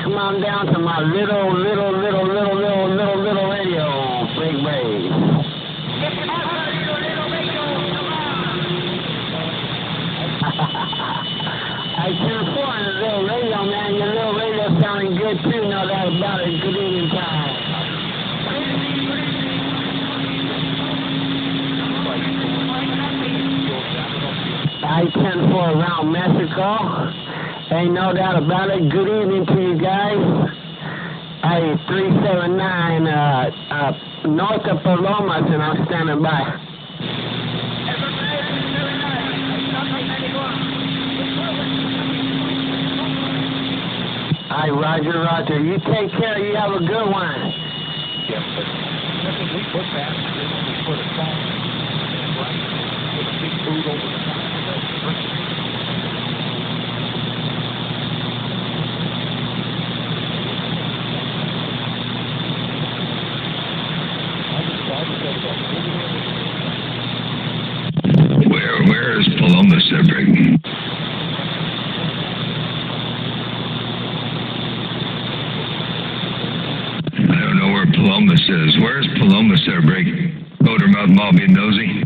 come on down to my little radio, Big Wave. I can afford a little radio, man. Your little radio sounding good too, no doubt about it. Good evening, time. I-10 for around Mexico. Ain't no doubt about it. Good evening to you guys. Hey, 379 north of Palomas, and I'm standing by. All right, Roger, Roger. You take care. You have a good one. Yes, but nothing we put back for the song. Right? With a big food over the top. Where is Palomas, Cedric? I don't know where Palomas is. Where's Palomas, Cedric? Motormouth, Malby, and Nosy?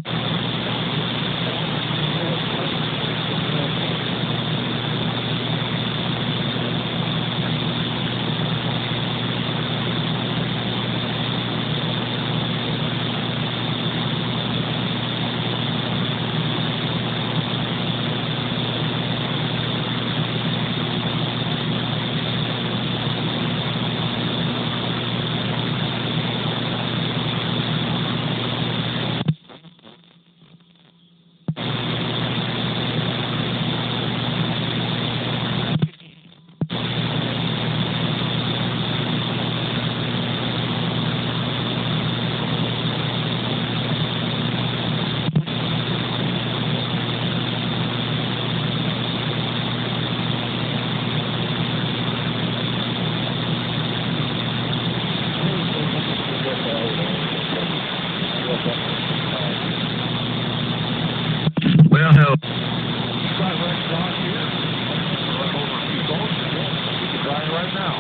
Well, hell. Right now.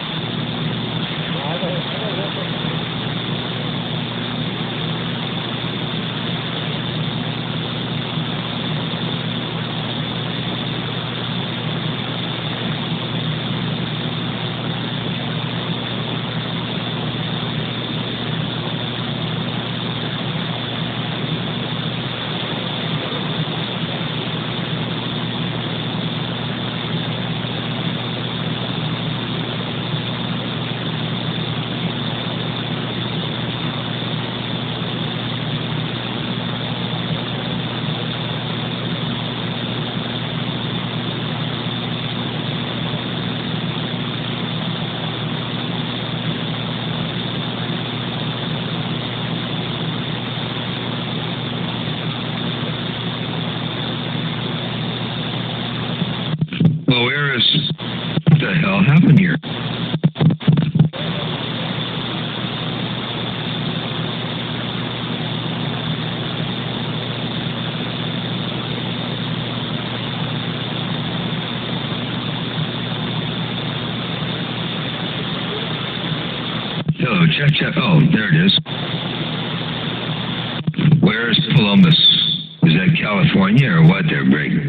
Well, where is... What the hell happened here? Hello, check. Oh, there it is. Where is Palomas? Is that California or what there, Brig?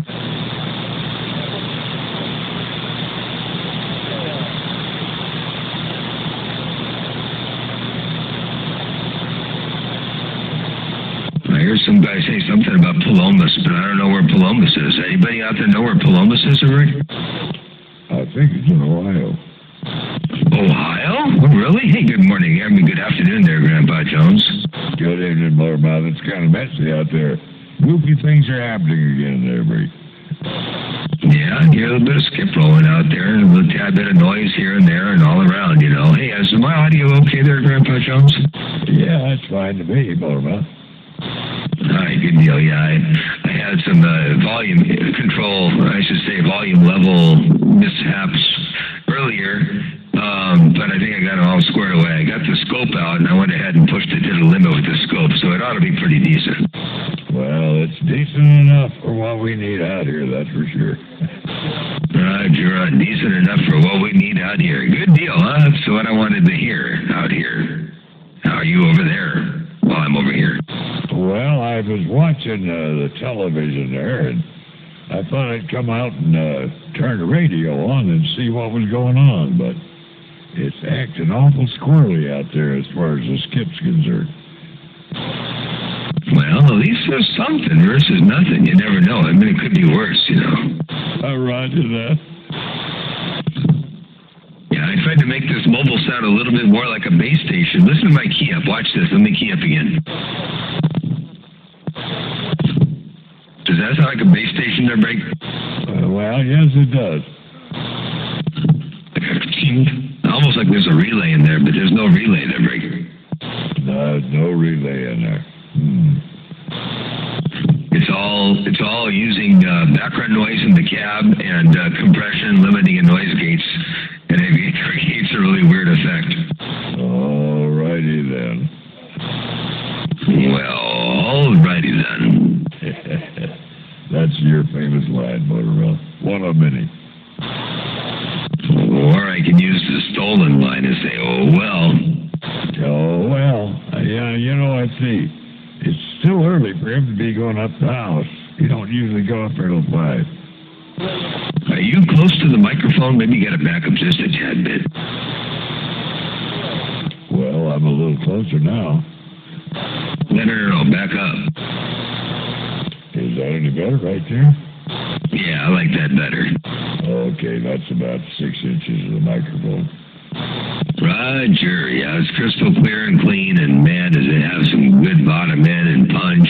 I hear some guy say something about Palomas, but I don't know where Palomas is. Anybody out there know where Palomas is, Rick? I think it's in Ohio. Ohio? Oh, really? Hey, good morning. I mean, good afternoon there, Grandpa Jones. Good evening, Motormouth. It's kind of messy out there. Goofy things are happening again there, Rick. Yeah, I hear a little bit of skip rolling out there, and a little tad bit of noise here and there and all around, you know. Hey, is my audio okay there, Grandpa Jones? Yeah, that's fine to me, Motormouth. All right, good deal. Yeah, I had some volume control, I should say volume level mishaps earlier, but I think I got it all squared away. I got the scope out, and I went ahead and pushed it to the limit with the scope, so it ought to be pretty decent. Well, it's decent enough for what we need out here, that's for sure. Roger, decent enough for what we need out out here. Good deal, huh? That's what I wanted to hear out here. How are you over there while I'm over here? Well, I was watching the television there, and I thought I'd come out and turn the radio on and see what was going on, but it's acting awful squirrely out there as far as the skip's concerned. Well, at least there's something versus nothing. You never know. I mean, it could be worse, you know. Roger that. Yeah, I tried to make this mobile sound a little bit more like a base station. Listen to my key up. Watch this. Let me key up again. Does that sound like a base station there, Break? Well, yes, it does. Almost like there's a relay in there, but there's no relay there, Break. No relay in there. It's all using background noise in the cab and compression, limiting and noise gates, and it creates a really weird effect. All righty then. Well, alrighty then. That's your famous line, Motorola. One of many. Or I can use the stolen line and say, oh, well. Oh, well. Yeah, you know, I see. It's still early for him to be going up the house. You don't usually go up there till 5. Are you close to the microphone? Maybe you got to back up just a tad bit. Well, I'm a little closer now. No, back up. Is that any better right there? Yeah, I like that better. Okay, that's about 6 inches of the microphone. Roger, yeah, it's crystal clear and clean, and man, does it have some good bottom end and punch.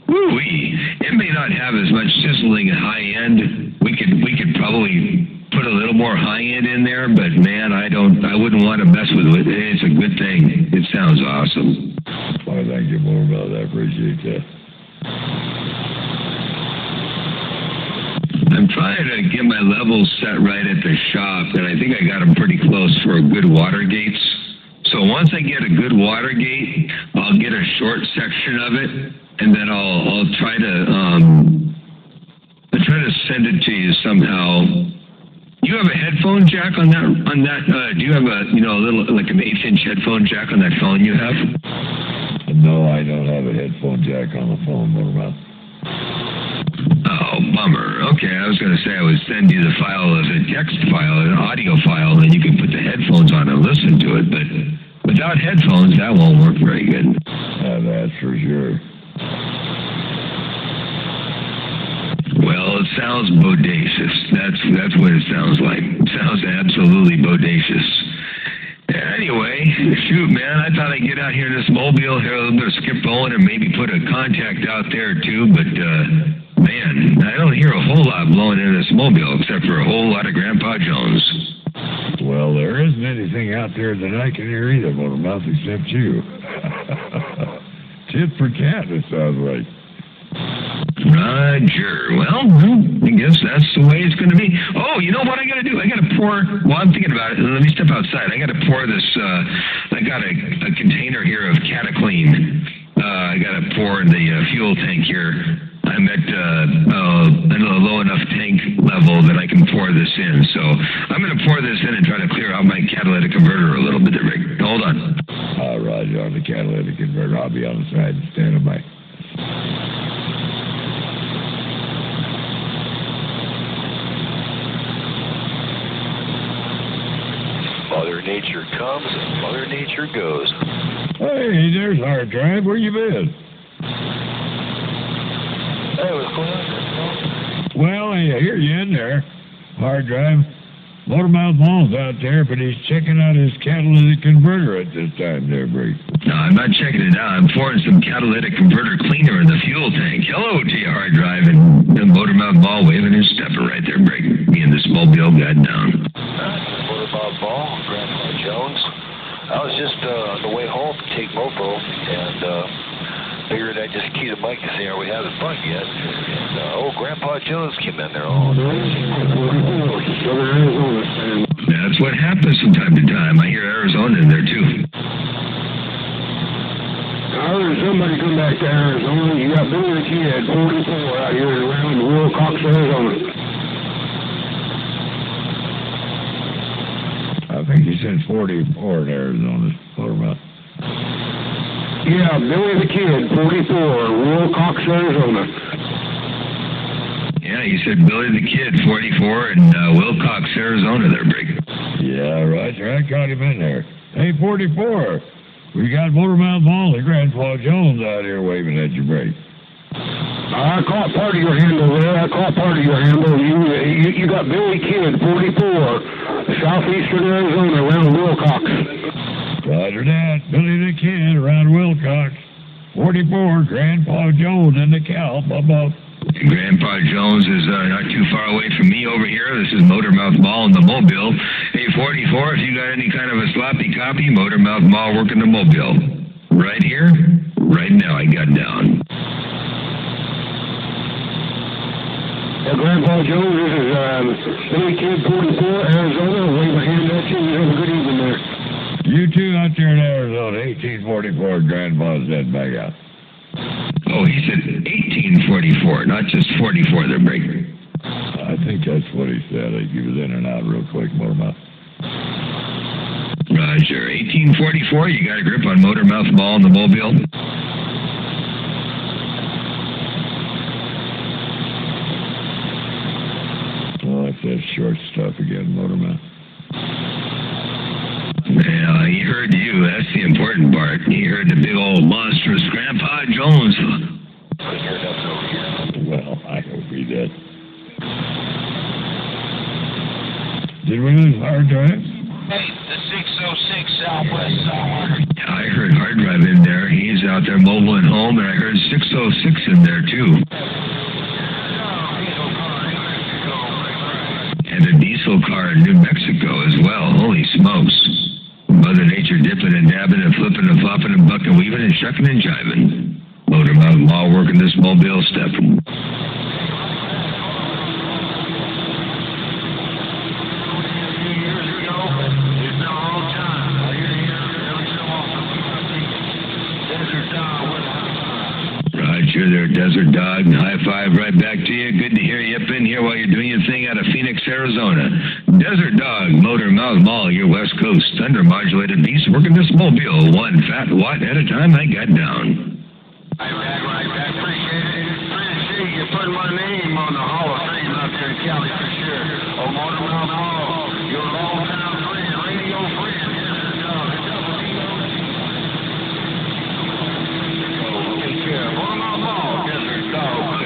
Woo-wee. It may not have as much sizzling high end. We could probably put a little more high end in there, but man, I wouldn't want to mess with it. It's a good thing. It sounds awesome. Well, thank you more about that. I appreciate that. I'm trying to get my levels set right at the shop, and I think I got them pretty close for good water gates. So once I get a good water gate, I'll get a short section of it, and then I'll try to send it to you somehow. You have a headphone jack on that? Do you have a little like an 1/8-inch headphone jack on that phone you have? No, I don't have a headphone jack on the phone, Motorola. Oh, bummer. Okay, I was going to say I would send you the file as a text file, an audio file, and then you can put the headphones on and listen to it. But without headphones, that won't work very good. That's for sure. Well, it sounds bodacious. That's what it sounds like. It sounds absolutely bodacious. Anyway, shoot, man, I thought I'd get out here in this mobile, hear a little bit of Skip Owen, and maybe put a contact out there too, but man, I don't hear a whole lot blowing in this mobile except for a whole lot of Grandpa Jones. Well, there isn't anything out there that I can hear either, Motormouth, except you. Tit for tat, it sounds like. Roger. Well, I guess that's the way it's going to be. Oh, you know what I got to do? I got to pour. Well, I'm thinking about it. Let me step outside. I got to pour this. I got a container here of Cataclean. I got to pour in the fuel tank here. I'm at a low enough tank level that I can pour this in. So I'm going to pour this in and try to clear out my catalytic converter a little bit, Rick. Hold on. Roger, on the catalytic converter. I'll be on the side and standing by. Mother Nature comes and Mother Nature goes. Hey, there's Hard Drive. Where you been? Hey, what's going on? Well, I hear you in there. Hard Drive. Motormouth Mall's out there, but he's checking out his catalytic converter at this time there, Bree. No, I'm not checking it out. I'm pouring some catalytic converter cleaner in the fuel tank. Hello to you, Hard Drive, and the Motormouth Mall waving his stepper right there, breaking me and this mobile got down. Motormouth Mall, Grandpa Jones. I was just on the way home to take Mopo, and figured I'd just key the mic to see are we having fun yet. And Grandpa Jones came in there. That's what happens from time to time. I hear Arizona in there too. I heard somebody come back to Arizona. You got Billy the Kid at 44 out here around the Wilcox, Arizona. think he said 44 in Arizona. Motormouth. Yeah, Billy the Kid, 44, Wilcox, Arizona. Yeah, you said Billy the Kid, 44, in Wilcox, Arizona there, Brig. Yeah, Roger. I caught him in there. Hey, 44. We got Motormouth Mall and Grandpa Jones out here waving at your break. I caught part of your handle there. You got Billy Kid, 44, southeastern Arizona, around Wilcox. Roger that. Billy the Kid around Wilcox. 44, Grandpa Jones in the cow. Bubba. Grandpa Jones is not too far away from me over here. This is Motormouth Mall in the Mobile. Hey, 44, if you got any kind of a sloppy copy, Motormouth Mall working the Mobile. Right here, right now, I got down. Grandpa Jones, this is Billy Kid, 44, Arizona. Wave a hand at you. You have a good evening there. You two out there in Arizona, 1844, Grandpa's dead back out. Oh, he said 1844, not just 44 there, Brig. I think that's what he said. He was in and out real quick, Motormouth. Roger. 1844, you got a grip on Motormouth Mall in the Mobile? Oh, that's that short stuff again, Motormouth. Yeah, he heard you. That's the important part. He heard the big old monstrous Grandpa Jones. Well, I hope he did. Did we lose hard drive? Hey, the 606 Southwest Southward. I heard Hard Drive in there. He's out there mobile and home, and I heard 606 in there, too. And a diesel car in New Mexico as well. Holy smokes. Mother Nature dipping and dabbing and flipping and flopping and bucking, weaving and shucking and jiving. Motormouth Mall working this Mobile step. Roger there, Desert Dog, and high five right back to you. Good to hear you up in here while you're doing your thing out of Phoenix, Arizona. Desert Dog, Motormouth Mall, your West Coast thunder modulated beast working this Mobile one fat watt at a time. I got down. Right back. Appreciate you putting my name on the Hall of Fame out there in Cali for sure. Oh, Motormouth Mall, your longtime friend, radio friend. Take care. Motormouth Mall, Desert Dog,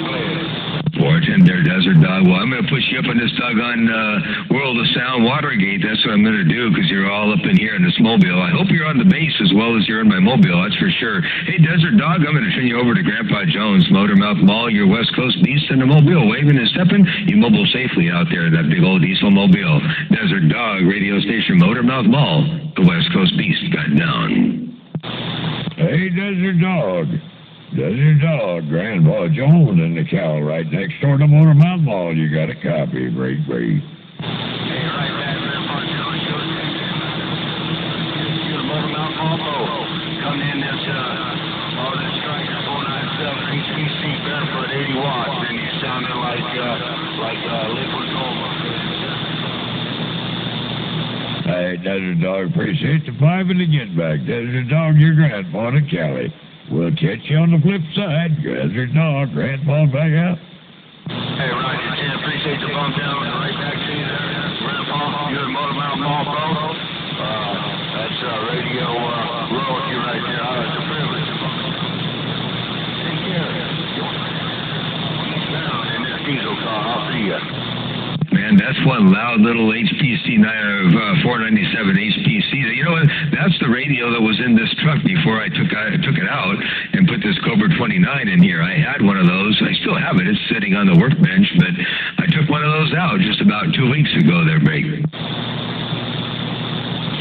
Fortune there, Desert Dog. Well, I'm going to push you up on this doggone World of Sound Watergate. That's what I'm going to do because you're all up in here in this Mobile. I hope you're on the base as well as you're in my Mobile, that's for sure. Hey, Desert Dog, I'm going to turn you over to Grandpa Jones, Motormouth Mall, your West Coast beast in the Mobile. Waving and stepping, you mobile safely out there, that big old diesel Mobile. Desert Dog, radio station, Motormouth Mall, the West Coast beast got down. Hey, Desert Dog. Desert Dog, Grandpa Jones in the cow right next door to Motormouth Mall. You got a copy, great. Hey, right back, Grandpa Jones. You're the Motormouth Mall. Come in this, this Striker 497 HPC barefoot 80 watts, and you sounded like liquid coma. Hey, Desert Dog, appreciate the 5 and the get back. Desert Dog, your grandpa to Cali. We'll catch you on the flip side. Desert Dog, Grandpa back out. Hey, Roger, Tim, appreciate the bump down. Right back to you there, Grandpa. You're the Motormouth Mall, bro. That's radio royalty right there. It's a privilege. Take care. Down in this diesel car. I'll see you. Man, that's one loud little HPC 497 HPC. You know what? That's the radio that was in this truck before I took it out and put this Cobra 29 in here. I had one of those. I still have it. It's sitting on the workbench, but I took one of those out just about 2 weeks ago there, Brig.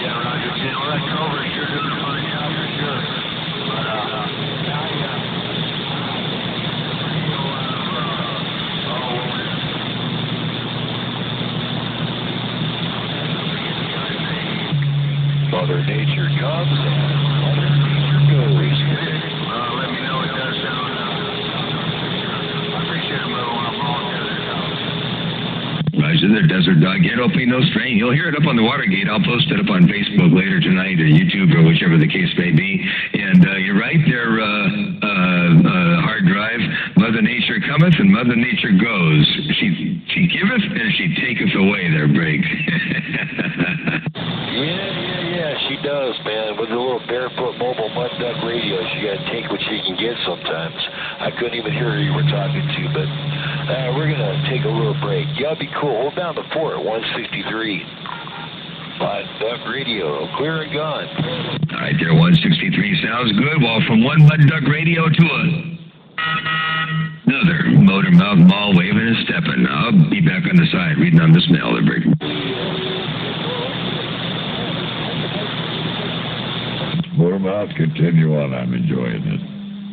Yeah, Roger. Well, that Cobra sure doing a fine job for sure. But, Mother Nature comes and Mother Nature goes. let me know it does sound. I appreciate it, Motormouth Mall. Roger the Desert Dog Ghetto Pay No Strain. You'll hear it up on the Watergate. I'll post it up on Facebook later tonight or YouTube or whichever the case may be. And you're right there, hard drive. Mother Nature cometh and Mother Nature goes. She giveth and she taketh away their break. Yeah, she does, man. With a little barefoot mobile mud duck radio, she got to take what she can get sometimes. I couldn't even hear who you were talking to, but we're going to take a little break. Yeah, be cool. Hold down the fort, 163. Mud duck radio, clear and gone. All right, there, 163 sounds good. Well, from one mud duck radio to another motor mouth mall waving and stepping. I'll be back on the side reading on this mail. They're breaking. Motormouth, continue on. I'm enjoying it.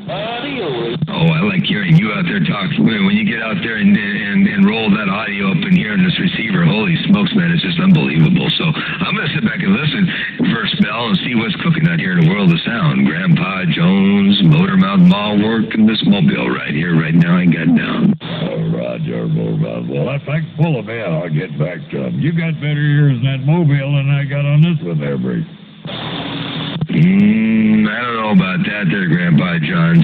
Oh, I like hearing you out there talk. When you get out there and roll that audio up and hearing this receiver, holy smokes, man, it's just unbelievable. So I'm going to sit back and listen for a spell and see what's cooking out here in the world of sound. Grandpa Jones, Motormouth Mall working this mobile right here, right now. I got down. Oh, Roger, Motormouth. Well, if I can pull them in, I'll get back to them. You got better ears than that mobile than I got on this one there, Bree. I don't know about that there, Grandpa Jones.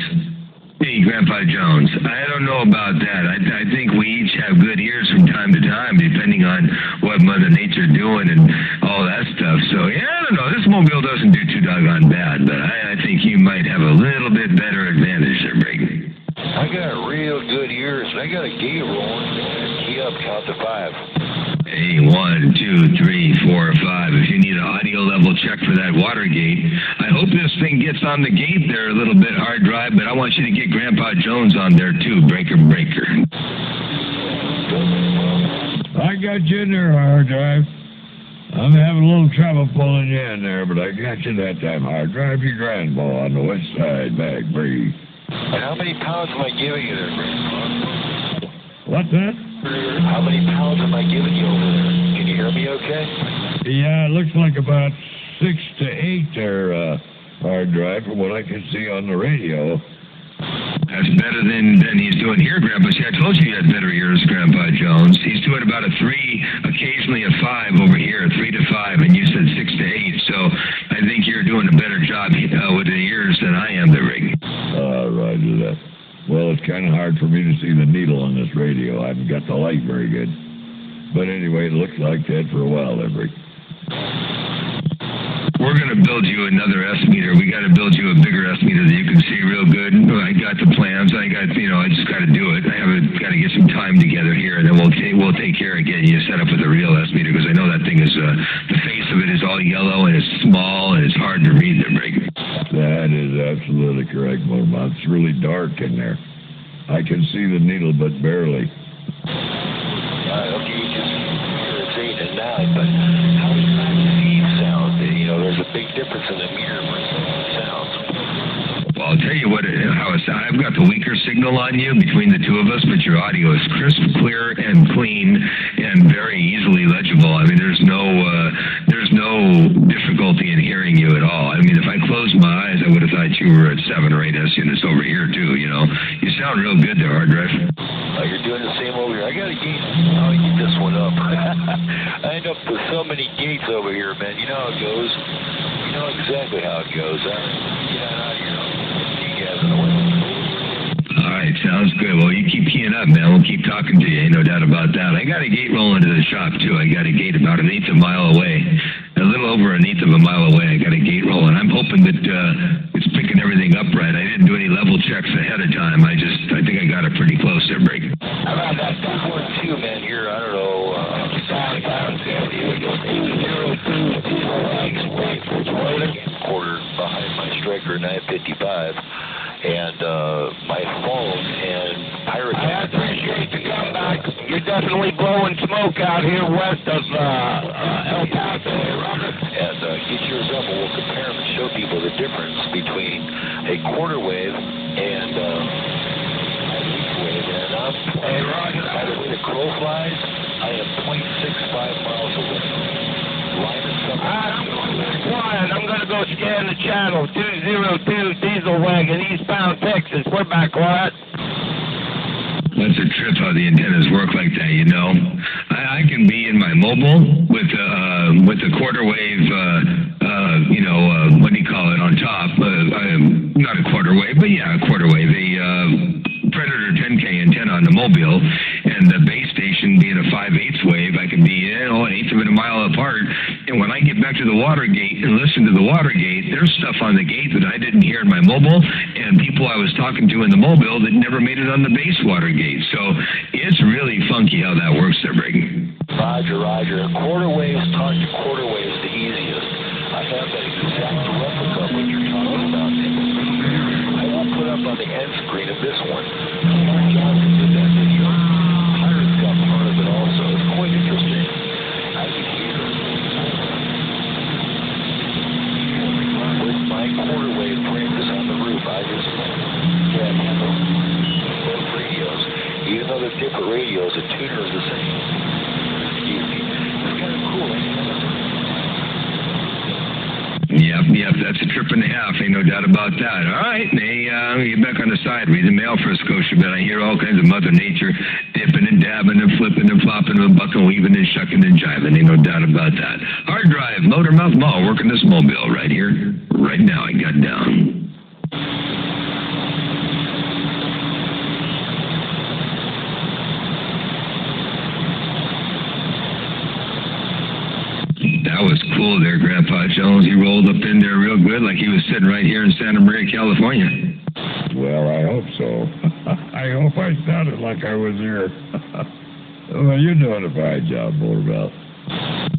Hey, Grandpa Jones, I don't know about that. I think we each have good ears from time to time, depending on what Mother Nature doing and all that stuff. So, yeah, I don't know. This mobile doesn't do too doggone bad, but I think you might have a little bit better advantage there, Brady. I got real good ears, and I got a gate rolling. Key up, count to 5. Hey, 1, 2, 3, 4, 5. If you need an audio level check for that Watergate, I hope this thing gets on the gate there a little bit, hard drive, but I want you to get Grandpa Jones on there too, breaker. I got you in there, hard drive. I'm having a little trouble pulling you in there, but I got you that time, hard drive. Your grandpa on the west side, back, Bree. And how many pounds am I giving you there, Grandpa? What's that? How many pounds am I giving you over there? Can you hear me okay? Yeah, it looks like about 6 to 8 there, hard drive, from what I can see on the radio. That's better than he's doing here, Grandpa. See, I told you you had better ears, Grandpa Jones. He's doing about a 3, occasionally a 5 over here, 3 to 5, and you said 6 to 8. So I think you're doing a better job with the ears than I am, there, Rick. Roger that. Well, it's kind of hard for me to see the needle on this radio. I haven't got the light very good. But anyway, it looks like that for a while there, Rick. We're going to build you another S-meter. We got to build you a bigger S-meter that you can see real good. I got the plans. I just got to do it. I haven't got to get some time together here, and then we'll take care of getting you set up with a real S-meter, because I know that thing is, the face of it is all yellow, and it's small, and it's hard to read there, Rick. That is absolutely correct, Motormouth. It's really dark in there. I can see the needle, but barely. Okay, you just hear it's 8 and 9, but how does magazine sound? There's a big difference in the meter sounds. Well, I'll tell you how it sounds. I've got the weaker signal on you between the two of us, but your audio is crisp, clear, and clean, and very easily legible. I mean, there's no difficulty in hearing you at all. I mean, if I closed my eyes, I would have thought you were at 7 or 8 S units over here too. You sound real good there, hard drive. You're doing the same over here. I got a gate. I'll eat this one up. I end up with so many gates over here, man. You know how it goes. You know exactly how it goes. Get out of here. You guys in the way. All right, sounds good. Well, you keep keying up, man. We'll keep talking to you. Ain't no doubt about that. I got a gate rolling to the shop, too. I got a gate about 1/8 of a mile away. A little over 1/8 of a mile away. I got a gate rolling. I'm hoping that it's picking everything up right. I didn't do any level checks ahead of time. I think I got it pretty close there, Break. How about that one, too, man? Here, I don't know. Quarter behind my Striker 955. And my phone and pirate. I appreciate you coming back. You're definitely blowing smoke out here west of El Paso, Robert. And get yours up, and we'll compare them and show people the difference between a quarter wave and a weak wave. And by the way the crow flies, I am 0.65 miles away. I'm going to go scan the channel. 202 Diesel Wagon, eastbound Texas. We're back, quiet. That's a trip how the antennas work like that, you know. I can be in my mobile with the quarter wave, what do you call it on top? Not a quarter wave, but yeah, a quarter wave. A Predator 10K antenna on the mobile, and the base station being a 5/8 wave, I can be an eighth of a mile apart. And when I get back to the water gate and listen to the water gate, there's stuff on the gate that I didn't hear in my mobile, and people I was talking to in the mobile that never made it on the base water gate. So it's really funky how that works there, Brady. Roger, Roger. Quarter waves talk to quarter waves the easiest. I have that exact replica of what you're talking about. I will put up on the end screen of this one. Mark Johnson did that video. Pirates got part of it also. It's quite interesting. I can hear with my quarter wave practice on the roof. I just can't handle both radios. Even though they're different radios, the tuner is the same. It's kind of cool. Yep, that's a trip and a half, ain't no doubt about that. All right, hey, get back on the side, read the mail for a Scotia bit. I hear all kinds of Mother Nature dipping and dabbing and flipping and flopping and bucking, weaving and shucking and jiving, ain't no doubt about that. Hard drive, Motormouth Mall, working this mobile right here, right now, I got down. That was cool there, Grandpa Jones. He rolled up in there real good like he was sitting right here in Santa Maria, California. Well, I hope so. I hope I sounded like I was here. Well, you're doing a fine job, Motormouth.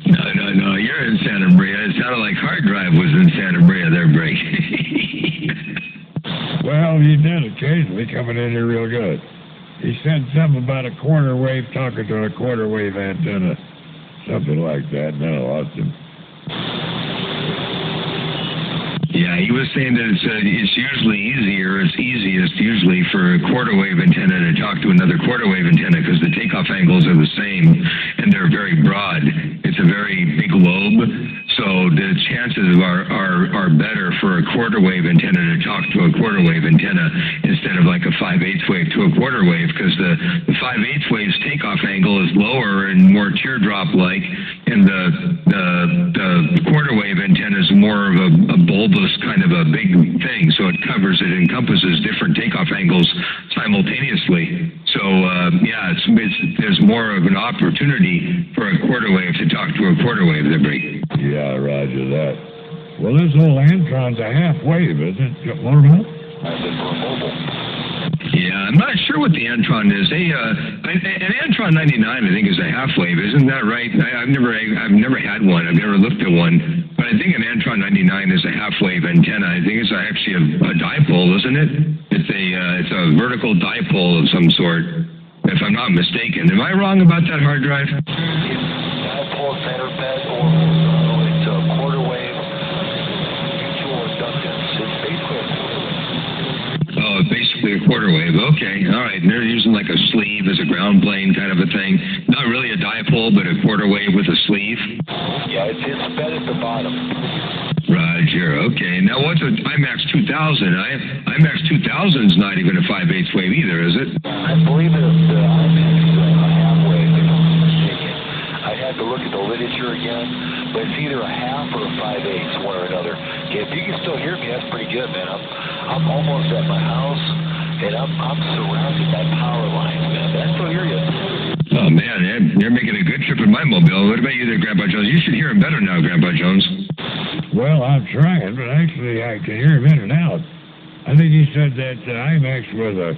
No, you're in Santa Maria. It sounded like Hard Drive was in Santa Maria there, Break. Well, he did occasionally coming in here real good. He said something about a quarter wave talking to a quarter wave antenna. Something like that. No, awesome. Yeah, he was saying that it's usually easier, it's easiest usually for a quarter wave antenna to talk to another quarter wave antenna because the takeoff angles are the same and they're very broad. It's a very big lobe, so the chances are better for a quarter wave antenna to talk to a quarter wave antenna instead of like a 5/8 wave to a quarter wave because the 5/8 wave's takeoff angle is lower and more teardrop-like, and the quarter wave antenna is more of a bulbous kind of a big thing, so it encompasses different takeoff angles simultaneously. So there's more of an opportunity for a quarter wave to talk to a quarter wave there, Break. Yeah, roger that. Well, this whole Antron's a half wave, isn't it, Motormouth? I think for a mobile. Yeah, I'm not sure what the Antron is. An Antron 99, I think, is a half wave. Isn't that right? I've never had one. I've never looked at one. But I think an Antron 99 is a half wave antenna. I think it's actually a dipole, isn't it? It's a vertical dipole of some sort, if I'm not mistaken. Am I wrong about that, Hard Drive? It's dipole center bed or it's a quarter wave mutual inductance. It's basically a quarter wave. Oh, basically a quarter wave. Okay, all right. And they're using like a sleeve as a ground plane kind of a thing. Not really a dipole, but a quarter wave with a sleeve. Yeah, it's bed at the bottom. Roger. Okay. Now, what's an IMAX 2000? IMAX 2000 is not even a 5/8 wave either, is it? I believe the IMAX is a half wave, if I'm not mistaken. I had to look at the literature again, but it's either a half or a 5/8, one or another. Okay, if you can still hear me, that's pretty good, man. I'm almost at my house, and I'm surrounded by power lines, man. But I still hear you. Oh, man, you're making a good trip in my mobile. What about you there, Grandpa Jones? You should hear him better now, Grandpa Jones. Well, I'm trying, but actually I can hear him in and out. I think he said that IMAX was a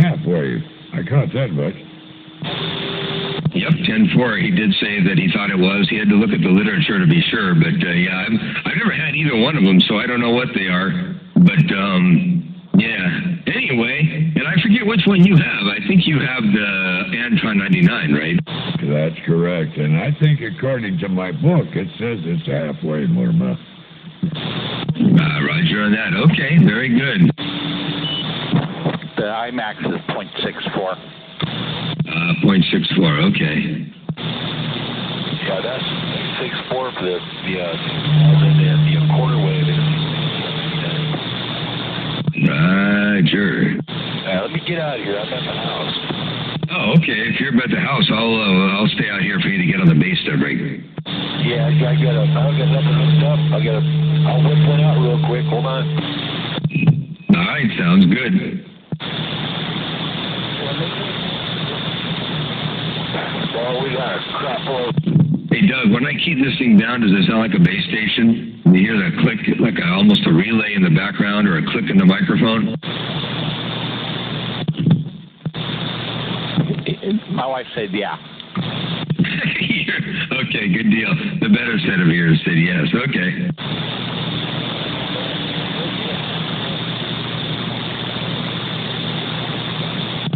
half wave. I caught that much. Yep, 10-4. He did say that he thought it was. He had to look at the literature to be sure. But, yeah, I've never had either one of them, so I don't know what they are. But, yeah. Anyway, and I forget which one you have. I think you have the Antron 99, right? That's correct. And I think according to my book, it says it's a half wave, Motormouth. Roger on that. Okay, very good. The IMAX is 0.64. 0.64, okay. Yeah, that's 6.4 for the quarter wave. Roger. Let me get out of here. I'm at my house. Oh, okay. If you're at the house, I'll stay out here for you to get on the base there, Break. Yeah, I got nothing hooked up. I'll whip one out real quick. Hold on. All right, sounds good. Well, we got a crap load. Hey, Doug, when I keep this thing down, does it sound like a base station? You hear that click, like almost a relay in the background or a click in the microphone? My wife said, yeah. Okay, good deal. The better set of ears said yes. Okay.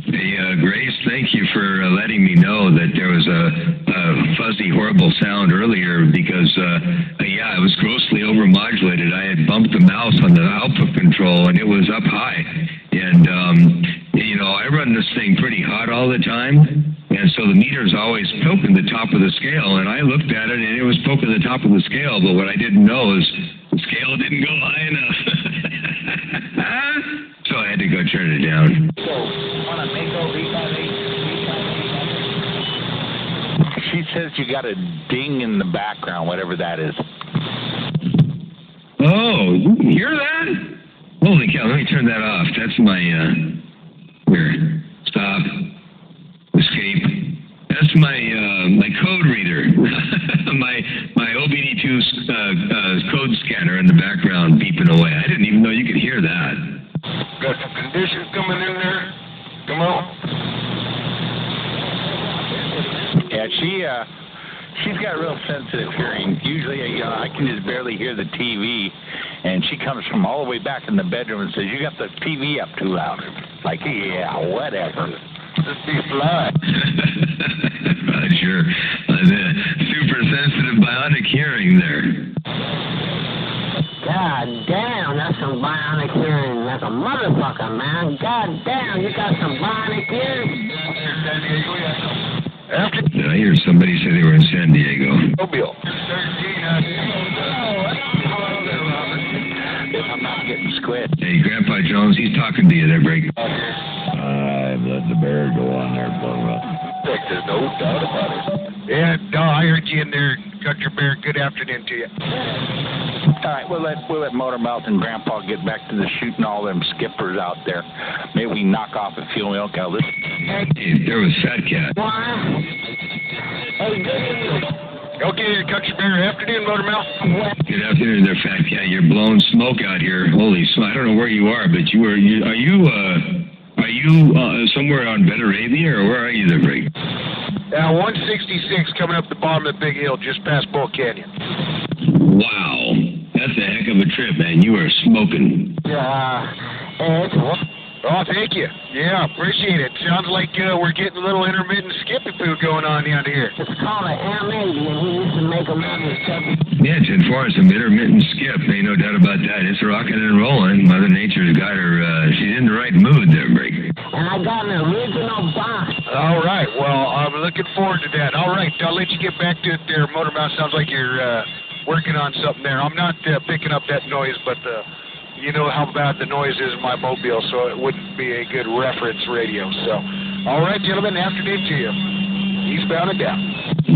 Hey, Grace, thank you for letting me know that there was a fuzzy, horrible sound earlier because, yeah, it was grossly overmodulated. I had bumped the mouse on the output control and it was up high. And, you know, I run this thing pretty hot all the time. And so the meter's always poking the top of the scale, and I looked at it, and it was poking the top of the scale, but what I didn't know is the scale didn't go high enough. So I had to go turn it down. She says you got a ding in the background, whatever that is. Oh, you hear that? Holy cow, let me turn that off. That's my, here, stop. Escape. That's my my code reader, my OBD2 code scanner in the background beeping away. I didn't even know you could hear that. Got some conditions coming in there. Come on. Yeah, she's got real sensitive hearing. Usually, I can just barely hear the TV, and she comes from all the way back in the bedroom and says, "You got the TV up too loud." Like, yeah, whatever. Just be fly. Sure. The super sensitive bionic hearing there. God damn, that's some bionic hearing like a motherfucker, man. God damn, you got some bionic hearing. Did I hear somebody say they were in San Diego? Mobile. I'm not getting squid. Hey, Grandpa Jones, he's talking to you there, Break. I'm letting the bear go on there, but There's no doubt about it. Yeah, no, I heard you in there, Country Bear. Good afternoon to you. All right, we'll let Motormouth and Grandpa get back to the shooting all them skippers out there. Maybe we knock off a few milk out of this. Hey, there was Fat Cat. Okay, Country Bear. Afternoon, Motormouth. Good afternoon there, Fat Cat. You're blowing smoke out here. Holy smoke. I don't know where you are, but are you somewhere on Betaravia, or where are you there, Break? 166 coming up the bottom of the big hill just past Bull Canyon. Wow. That's a heck of a trip, man. You are smoking. Oh, thank you. Yeah, appreciate it. Sounds like we're getting a little intermittent skippy poo going on out here. It's called an M80, and he used to make them on his stuff. Yeah, it's enforced some intermittent skip. Ain't no doubt about that. It's rocking and rolling. Mother Nature's got her, she's in the right mood there, Break. And I got an original box. All right. Well, I'm looking forward to that. All right. I'll let you get back to it there, Motormouth. Sounds like you're working on something there. I'm not picking up that noise, but you know how bad the noise is in my mobile, so it wouldn't be a good reference radio. So, all right, gentlemen, afternoon to you. Eastbound and down.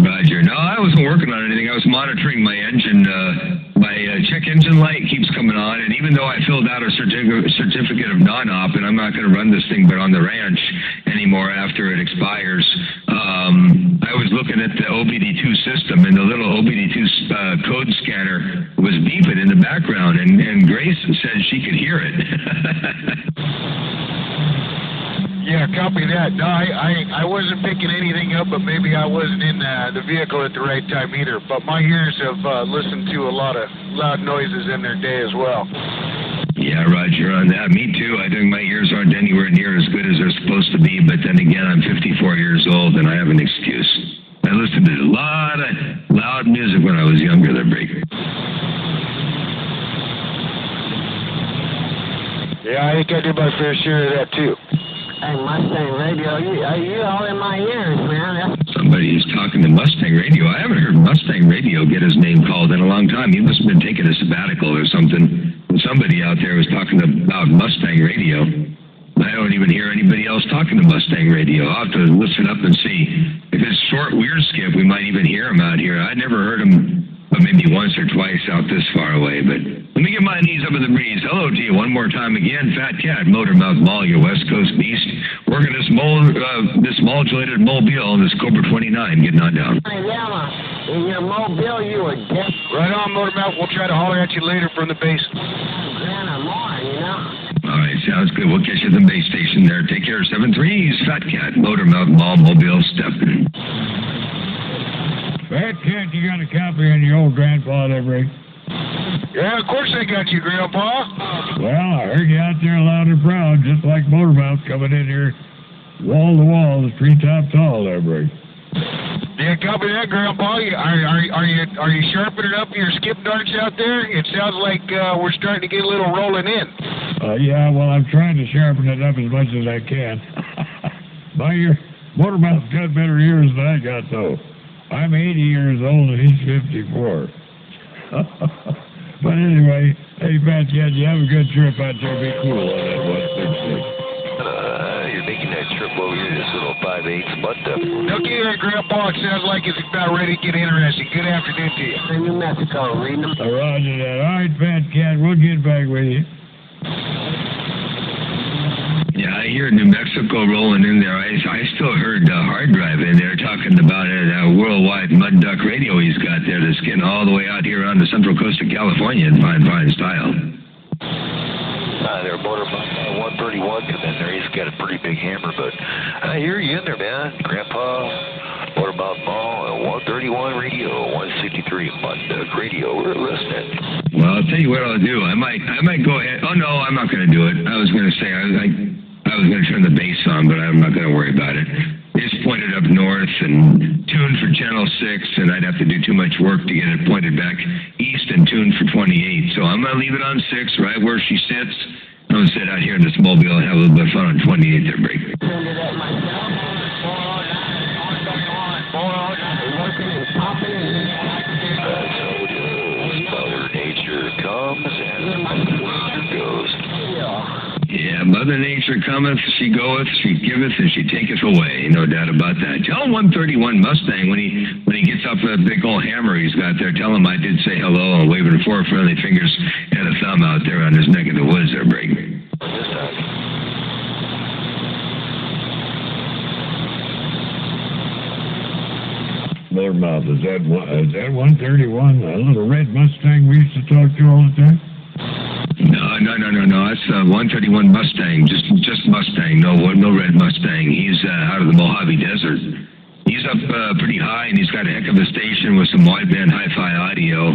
Roger. No, I wasn't working on anything. I was monitoring my engine. My check engine light keeps coming on, and even though I filled out a certificate of non-op, and I'm not going to run this thing but on the ranch anymore after it expires, I was looking at the OBD2 system, and the little OBD2 code scanner was beeping in the background, and Grace said she could hear it. Yeah, copy that. No, I wasn't picking anything up, but maybe I wasn't in the vehicle at the right time either. But my ears have listened to a lot of loud noises in their day as well. Yeah, Roger, on that. Me too. I think my ears aren't anywhere near as good as they're supposed to be, but then again, I'm 54 years old and I have an excuse. I listened to a lot of loud music when I was younger, there, Breaker. Yeah, I think I did my fair share of that too. Hey, Mustang Radio, you all in my ears, man. Somebody's talking to Mustang Radio. I haven't heard Mustang Radio get his name called in a long time. He must have been taking a sabbatical or something. Somebody out there was talking about Mustang Radio. I don't even hear anybody else talking to Mustang radio. I'll have to listen up and see. If it's short weird skip, we might even hear him out here. I never heard him, maybe once or twice out this far away, but let me get my knees up in the breeze. Hello to you one more time again. Fat Cat, Motormouth Mall, your West Coast beast. Working this modulated mobile on this Cobra 29. Getting on down. Hey, Yama, in your mobile, you were deaf. Right on, Motormouth. We'll try to holler at you later from the base. Grand or more, you know? All right, sounds good. We'll catch you at the base station there. Take care. 7-3's Fat Cat, Motormouth Mall, Mobile, stepping. Fat Cat, you got a copy on your old grandpa there, Rick? Yeah, of course I got you, Grandpa. Well, I heard you out there loud and proud, just like Motormouth coming in here, wall to wall, the treetop tall there, Rick. Yeah, copy that, Grandpa. Are you sharpening up your skip darts out there? It sounds like we're starting to get a little rolling in. Yeah, well, I'm trying to sharpen it up as much as I can. Motormouth's got better ears than I got, though. I'm 80 years old and he's 54. But anyway, hey, Fat Cat, you have a good trip out there. Be cool on that 166. You're making that trip over here, this little 5/8 butt duck. Looky here, Grandpa. It sounds like it's about ready to get interesting. Good afternoon to you. In New Mexico, reading them. Roger that. All right, Fat Cat, we'll get back with you. Yeah, I hear New Mexico rolling in there. I still heard Hard Drive in there talking about that worldwide mud duck radio he's got there that's getting all the way out here on the central coast of California in fine style. Their Motormouth 131 come in there. He's got a pretty big hammer, but I hear you in there, man. Grandpa, Motormouth Mall, 131 radio, 163 mud duck radio. We're listening. Well, I'll tell you what I'll do. I might go ahead. Oh no, I'm not going to do it. I was going to say I was going to turn the bass on, but I'm not going to worry about it. It's pointed up north and tuned for channel 6, and I'd have to do too much work to get it pointed back east and tuned for 28. So I'm going to leave it on 6, right where she sits. I'm going to sit out here in this mobile and have a little bit of fun on 28 there, break. Send it at myself. 409, working and popping and That's how it is. Mother Nature comes and Mother Nature goes. Yeah, Mother Nature cometh, she goeth, she giveth, and she taketh away. No doubt about that. Tell 131 Mustang when he gets up that big old hammer he's got there. Tell him I did say hello and waving 4 friendly fingers and a thumb out there on his neck of the woods there, Break. This time. Motormouth, is that 131, a little red Mustang we used to talk to all the time? No. That's 131 Mustang, just Mustang. No red Mustang. He's out of the Mojave Desert. He's up pretty high, and he's got a heck of a station with some wideband hi-fi audio.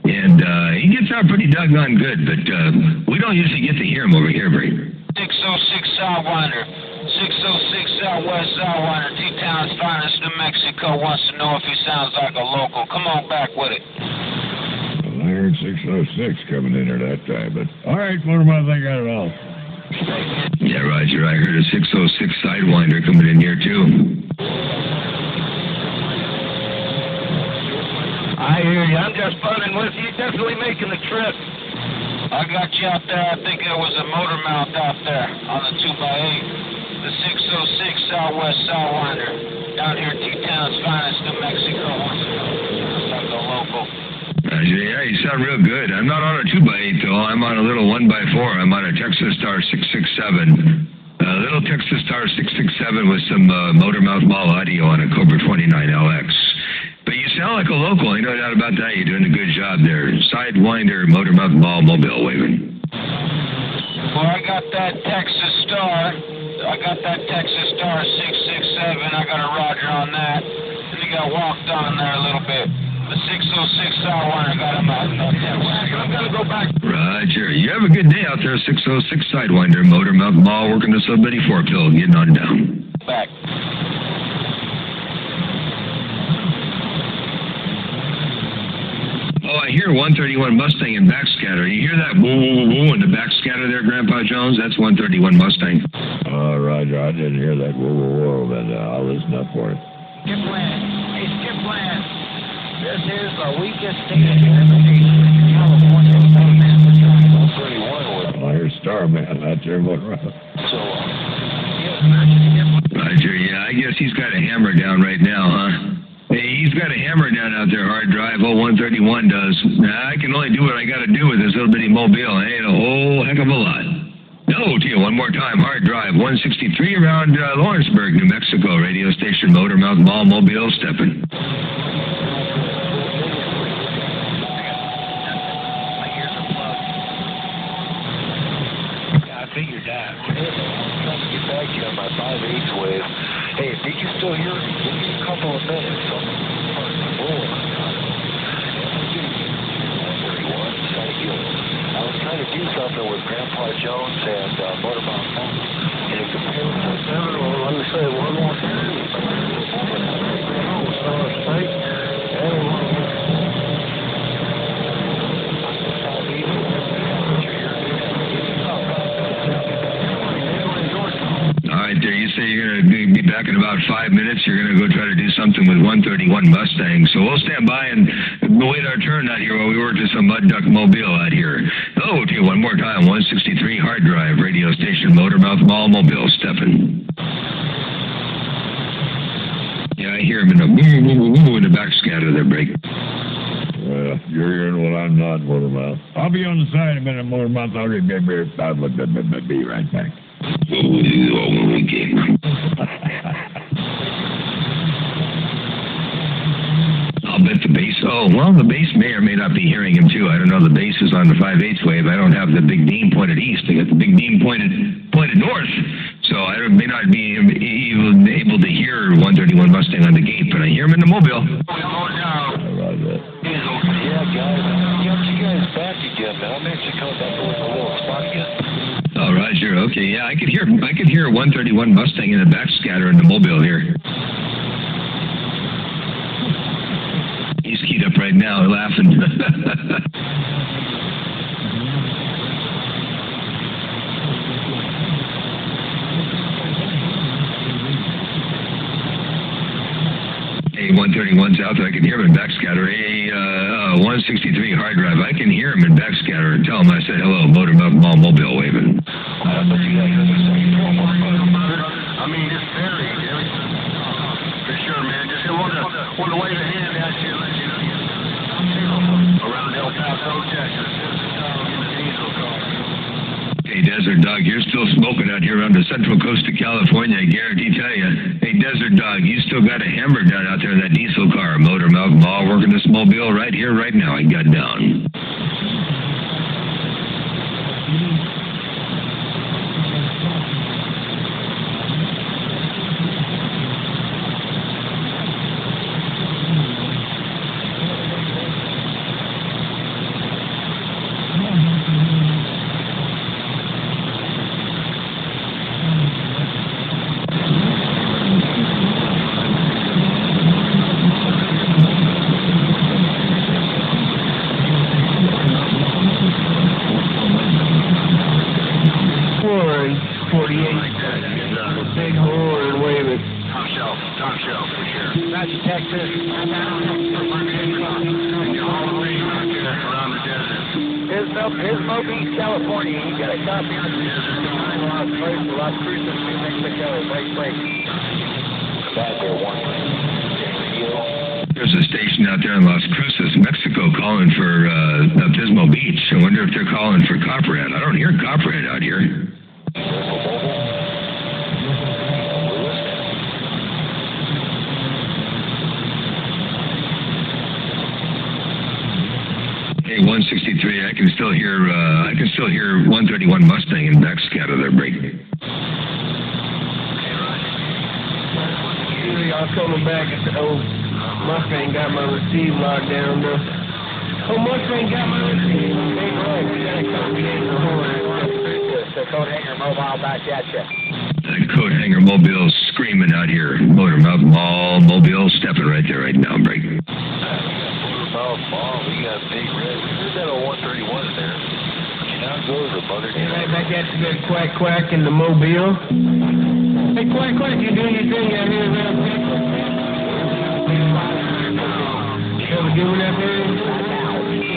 And he gets out pretty doggone good, but we don't usually get to hear him over here, Brady. 606 Sidewinder. 606 Southwest Sidewinder. T-Town's finest, New Mexico, wants to know if he sounds like a local. Come on back with it. I heard 606 coming in there that time, but all right, Motormouth, I got it all. Yeah, Roger, I heard a 606 Sidewinder coming in here, too. I hear you. I'm just funning with you. Definitely making the trip. I got you out there. I think there was a Motormouth out there on the 2x8. The 606 Southwest Sidewinder. Down here at T-Town's finest, New Mexico. Wants to know if he sounds like a local. Yeah, you sound real good. I'm not on a 2x8, though. I'm on a little 1x4. I'm on a Texas Star 667. A little Texas Star 667 with some Motormouth Mall audio on a Cobra 29 LX. But you sound like a local. I no doubt about that. You're doing a good job there. Sidewinder, Motormouth Mall, mobile waving. Well, I got that Texas Star 667. I got a Roger on that. And he got walked on there a little bit. The 606 Sidewinder got him out. I'm going to go back. Roger. You have a good day out there, 606 Sidewinder, Motormouth Mall, working this little bitty 4-pill, getting on down. Back. Oh, I hear 131 Mustang and backscatter. You hear that woo, woo, woo in the backscatter there, Grandpa Jones? That's 131 Mustang. Oh, Roger, I didn't hear that woo, woo, woo, but I'll listen up for it. Skipland. Hey, Skipland. This is the weakest station in the nation. California. Starman was I hear Starman out there. So hammer down out there, hard drive. Oh, 131 does. I can only do what I got to do with this little bitty mobile. I ain't a whole heck of a lot. No to you one more time, hard drive. 163 around Lawrenceburg, New Mexico. Radio station, Motormouth Mall, Mobile, stepping. Figured that. I'm trying to get back to you on my 5/8 wave. Hey, did you still hear me? Give me a couple of minutes. I'm rolling. I was trying to do something with Grandpa Jones and Motormouth Mall. And it compared to let me say it one more time. There, you say you're going to be back in about 5 minutes. You're going to go try to do something with 131 Mustang. So we'll stand by and wait our turn out here while we work to some Mud Duck Mobile out here. Hello to you one more time. 163 hard drive, radio station, Motormouth Mall, Mobile, stepping. Yeah, I hear him in the woo in the back scatter there, break. Well, you're hearing what I'm not, Motormouth. I'll be on the side in a minute, Motormouth. I'll be right back. I'll bet the bass. Oh, well, the bass may or may not be hearing him too. I don't know. The bass is on the 5/8 wave. I don't have the big beam pointed east. I got the big beam pointed north. So I may not be even able to hear 131 Mustang on the gate, but I hear him in the mobile. Yeah, guys, I got you guys back again, man. I'm actually coming back to a little spot again. Oh, Roger. Okay, yeah, I could hear 131 Mustang in the back scatter in the mobile here. He's keyed up right now, laughing. Hey, 131's out there. I can hear him in backscatter. Hey, 163 hard drive. I can hear him in backscatter. Tell him I said hello. Motormouth Mall, Mobile, waving. I mean, it's very, for sure, man. Just want to wave a hand at you. Around El Paso, Texas. Hey, Desert Dog, you're still smoking out here on the central coast of California, I guarantee tell you. Hey, Desert Dog, you still got a hammer down out there in that diesel car. Motormouth Mall working this mobile right here, right now. I got down. Here's Mo Beach, California. You got a copy of Las Cruces, New Mexico. Wait. There's a station out there in Las Cruces, Mexico, calling for Pismo Beach. I wonder if they're calling for Copperhead. I don't hear Copperhead out here. Hey, 163. I can still hear 131 Mustang in backscatter there breaking. I was coming back and said, oh, Mustang got my receive locked down though. Oh, Mustang got my receive. Hey, right, we got a copy in the horn. The coat hanger mobile back at you. That coat hanger mobile screaming out here. Motormouth Mall, mobile stepping right there right now, breaking. Mall, we got big red. Who's that old 131 in there? Now goes the mother. Hey, right back at you, good quack in the mobile. Hey, quack, you doing your thing out here real quick? You ever doing that, man?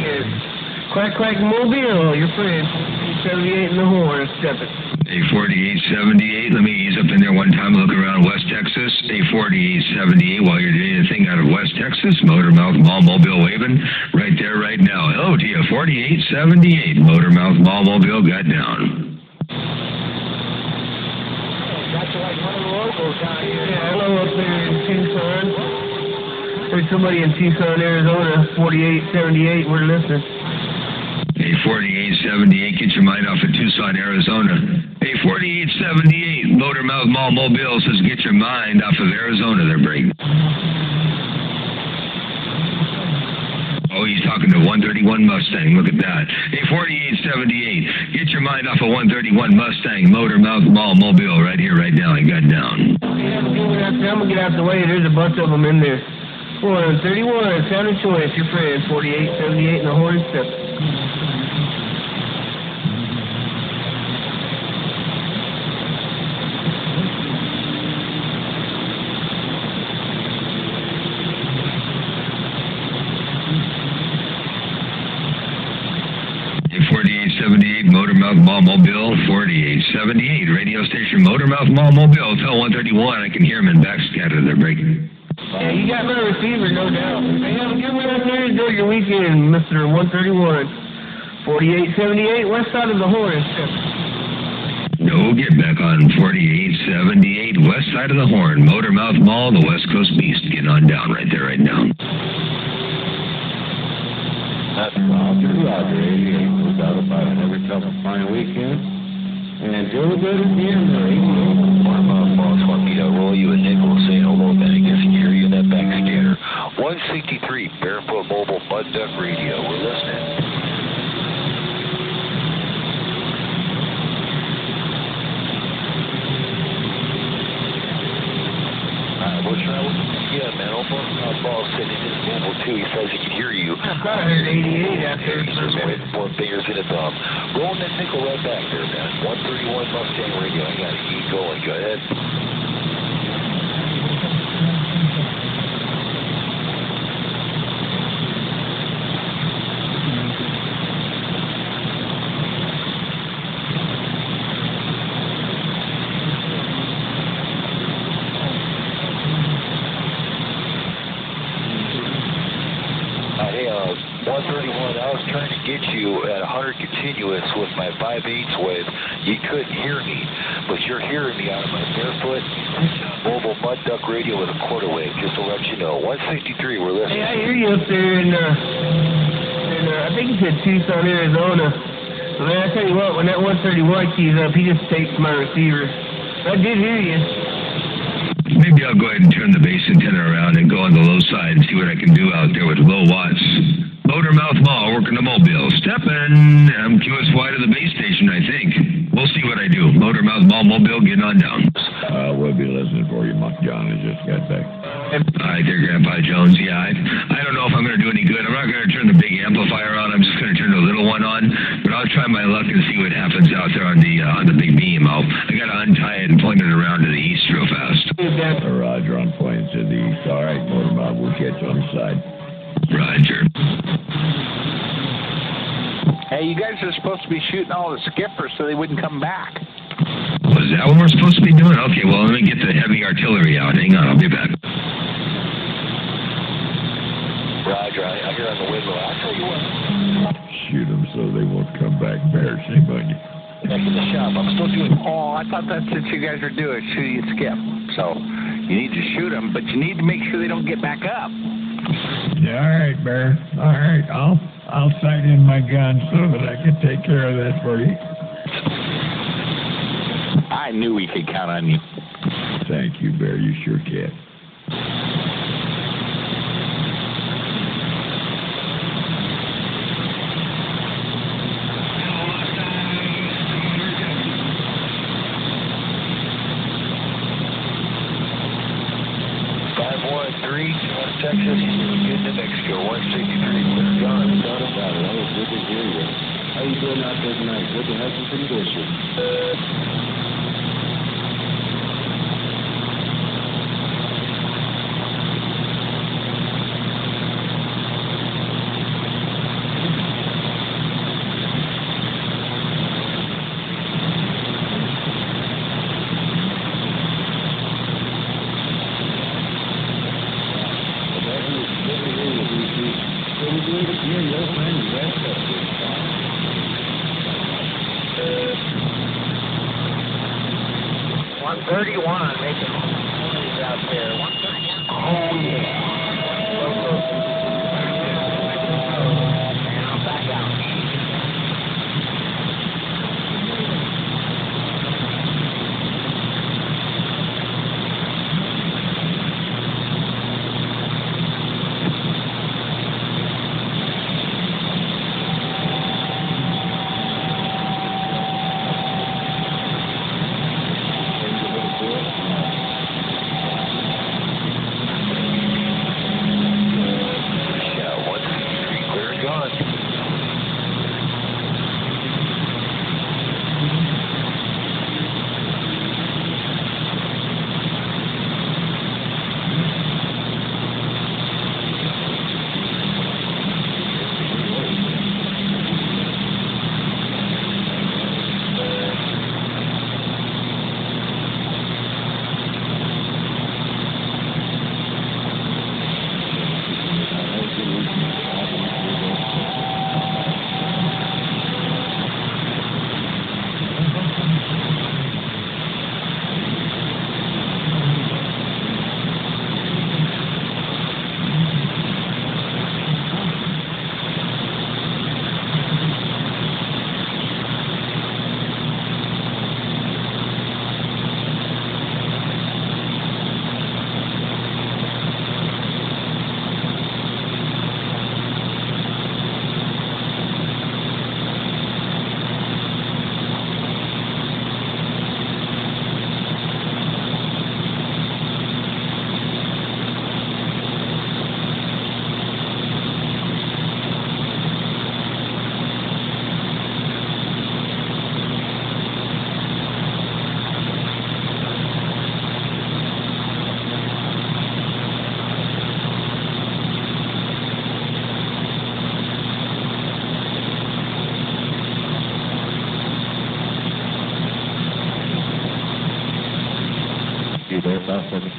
Yes. Quack, mobile, your friend. 78 in the horn, stepping. A 4878, let me ease up in there one time, look around West Texas. A 4878, while you're doing a thing out of West Texas, Motormouth Mall Mobile waving right there, right now. Hello to you, 4878, Motormouth Mall Mobile got down. Got you like one of the locals out here. Yeah, hello up there in Tucson. There's somebody in Tucson, Arizona, 4878, we're listening. A 4878, get your mind off of Tucson, Arizona. A 4878, Motormouth Mall Mobile says get your mind off of Arizona, they're breaking. Oh, he's talking to 131 Mustang, look at that. A 4878, get your mind off of 131 Mustang, Motormouth Mall Mobile, right here, right now, he got down. I'm gonna get out the way, there's a bunch of them in there. 131, Sound of Choice, your friend, 4878 in the horn step. A 4878, Motormouth Mall Mobile, 4878, radio station Motormouth Mall Mobile, tell 131, I can hear him in backscatter, they're breaking. Yeah, you got my receiver, no doubt. Hey, have a good one out there. Enjoy your weekend, Mr. 131. 4878, west side of the horn. No, get back on 4878, west side of the horn, Motormouth Mall, the West Coast Beast. Get on down right there, right now. That's Roger, 88. No doubt about it. Have yourself a fine weekend. And do good again, Motormouth Mall's want me to roll you a nickel saying hello back. I can hear you in that back scanner. 163, Barefoot Mobile Mud Duck Radio. We're listening. We'll try with yeah, man. Open ball sitting in his mobile too. He says he can hear you. About 188 out there. One fingers in a thumb. Rolling that nickel right back there, man. 131 Mustang Radio. I got to keep going. Go ahead. Hey, 131, I was trying to get you at 100 continuous with my 5/8 wave. You couldn't hear me, but you're hearing me out of my Barefoot Mobile Mud Duck Radio with a quarter wave, just to let you know. 163, we're listening. Hey, I hear you up there in I think you said Tucson, Arizona. So, man, I tell you what, when that 131 keys up, he just takes my receiver. I did hear you. Maybe I'll go ahead and turn the bass antenna around and go on the low side and see what I can do out there with low watts. Motormouth Mall, working the mobile. Steppin'. I'm QSY to the base station, I think. We'll see what I do. Motormouth Mall Mobile, getting on down. We'll be listening for you, Muck John. I just got back. Hi there, Grandpa Jones. Yeah, I don't know if I'm going to do any good. I'm not going to turn the big amplifier on. I'm just going to turn the little one on. But I'll try my luck and see what happens out there on the big beam. I got to untie it and point it around to the east real fast. Roger, I'm pointing to the east. All right, Motormouth, we'll catch you on the side. Roger. Hey, you guys are supposed to be shooting all the skippers so they wouldn't come back. Was that what we're supposed to be doing? Okay, well, let me get the heavy artillery out. Hang on, I'll be back. Roger, I hear on the window. I'll tell you what. Shoot them so they won't come back embarrassing on you. Back in the shop. I'm still doing. Oh, I thought that's what you guys are doing, shoot and skip. So you need to shoot them, but you need to make sure they don't get back up. Yeah, all right, Bear. All right, I'll sight in my gun so that I can take care of that for you. I knew we could count on you. Thank you, Bear. You sure can. Texas, getting to Mexico, 163. We're gone. Thought about it. That was good to hear you. How you doing out there tonight? Good to have you some dishes. 131, making noise out there. 131. Oh, yeah. And I'm back out. South 76.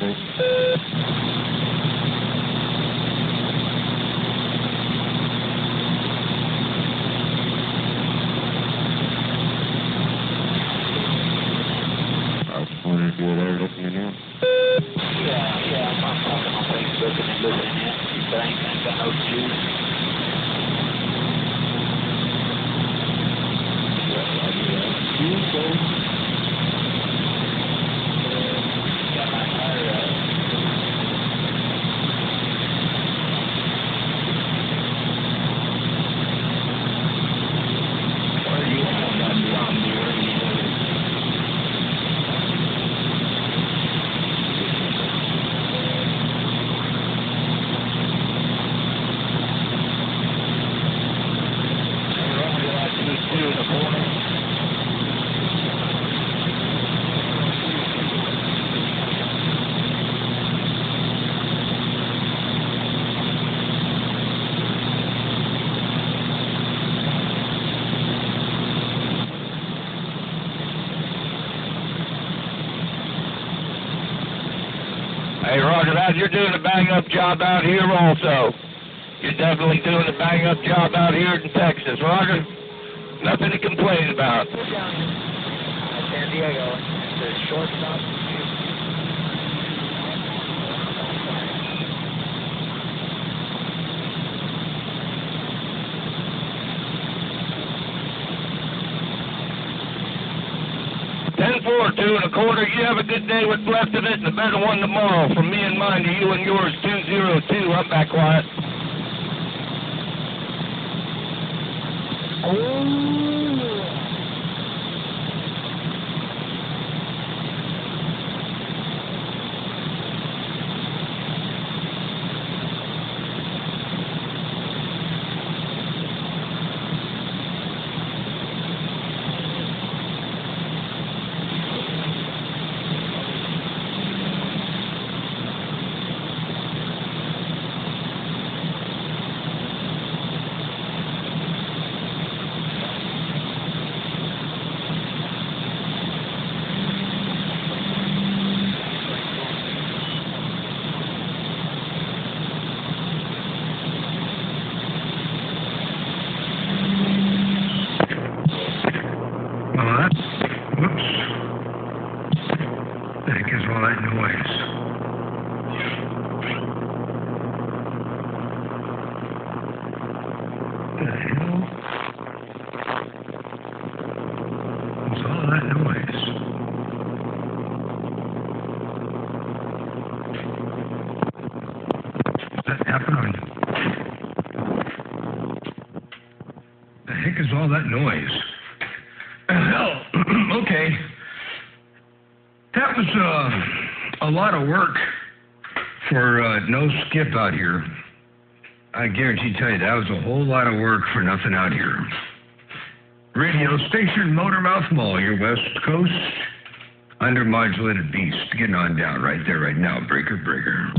I was wondering if you were there listening in. Yeah, I'm talking on Facebook and listening in, but I ain't got no juice. Hey, Roger that. You're doing a bang-up job out here also. You're definitely doing a bang-up job out here in Texas, Roger. Nothing to complain about. San Diego, the shortstop. 10-4, 2 1/4. You have a good day with left of it and a better one tomorrow. From me and mine to you and yours, 202. I'm back quiet. that noise? What the hell? What's all that noise? Did that happen on... The heck is all that noise? Hell, okay. That was a lot of work for no skip out here. I guarantee tell you that was a whole lot of work for nothing out here. Radio station Motormouth Mall, your West Coast undermodulated beast. Getting on down right there right now. Breaker, breaker.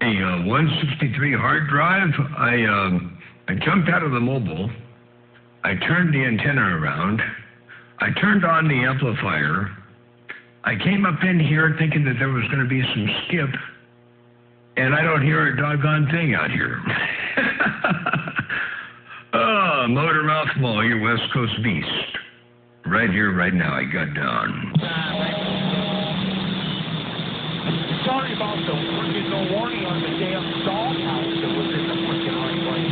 A 163 hard drive. I jumped out of the mobile. I turned the antenna around. I turned on the amplifier. I came up in here thinking that there was going to be some skip, and I don't hear a doggone thing out here. Oh, Motormouth Mall, your West Coast beast. Right here, right now, I got down. Sorry about the freaking no warning on the damn doghouse that was in the freaking highway.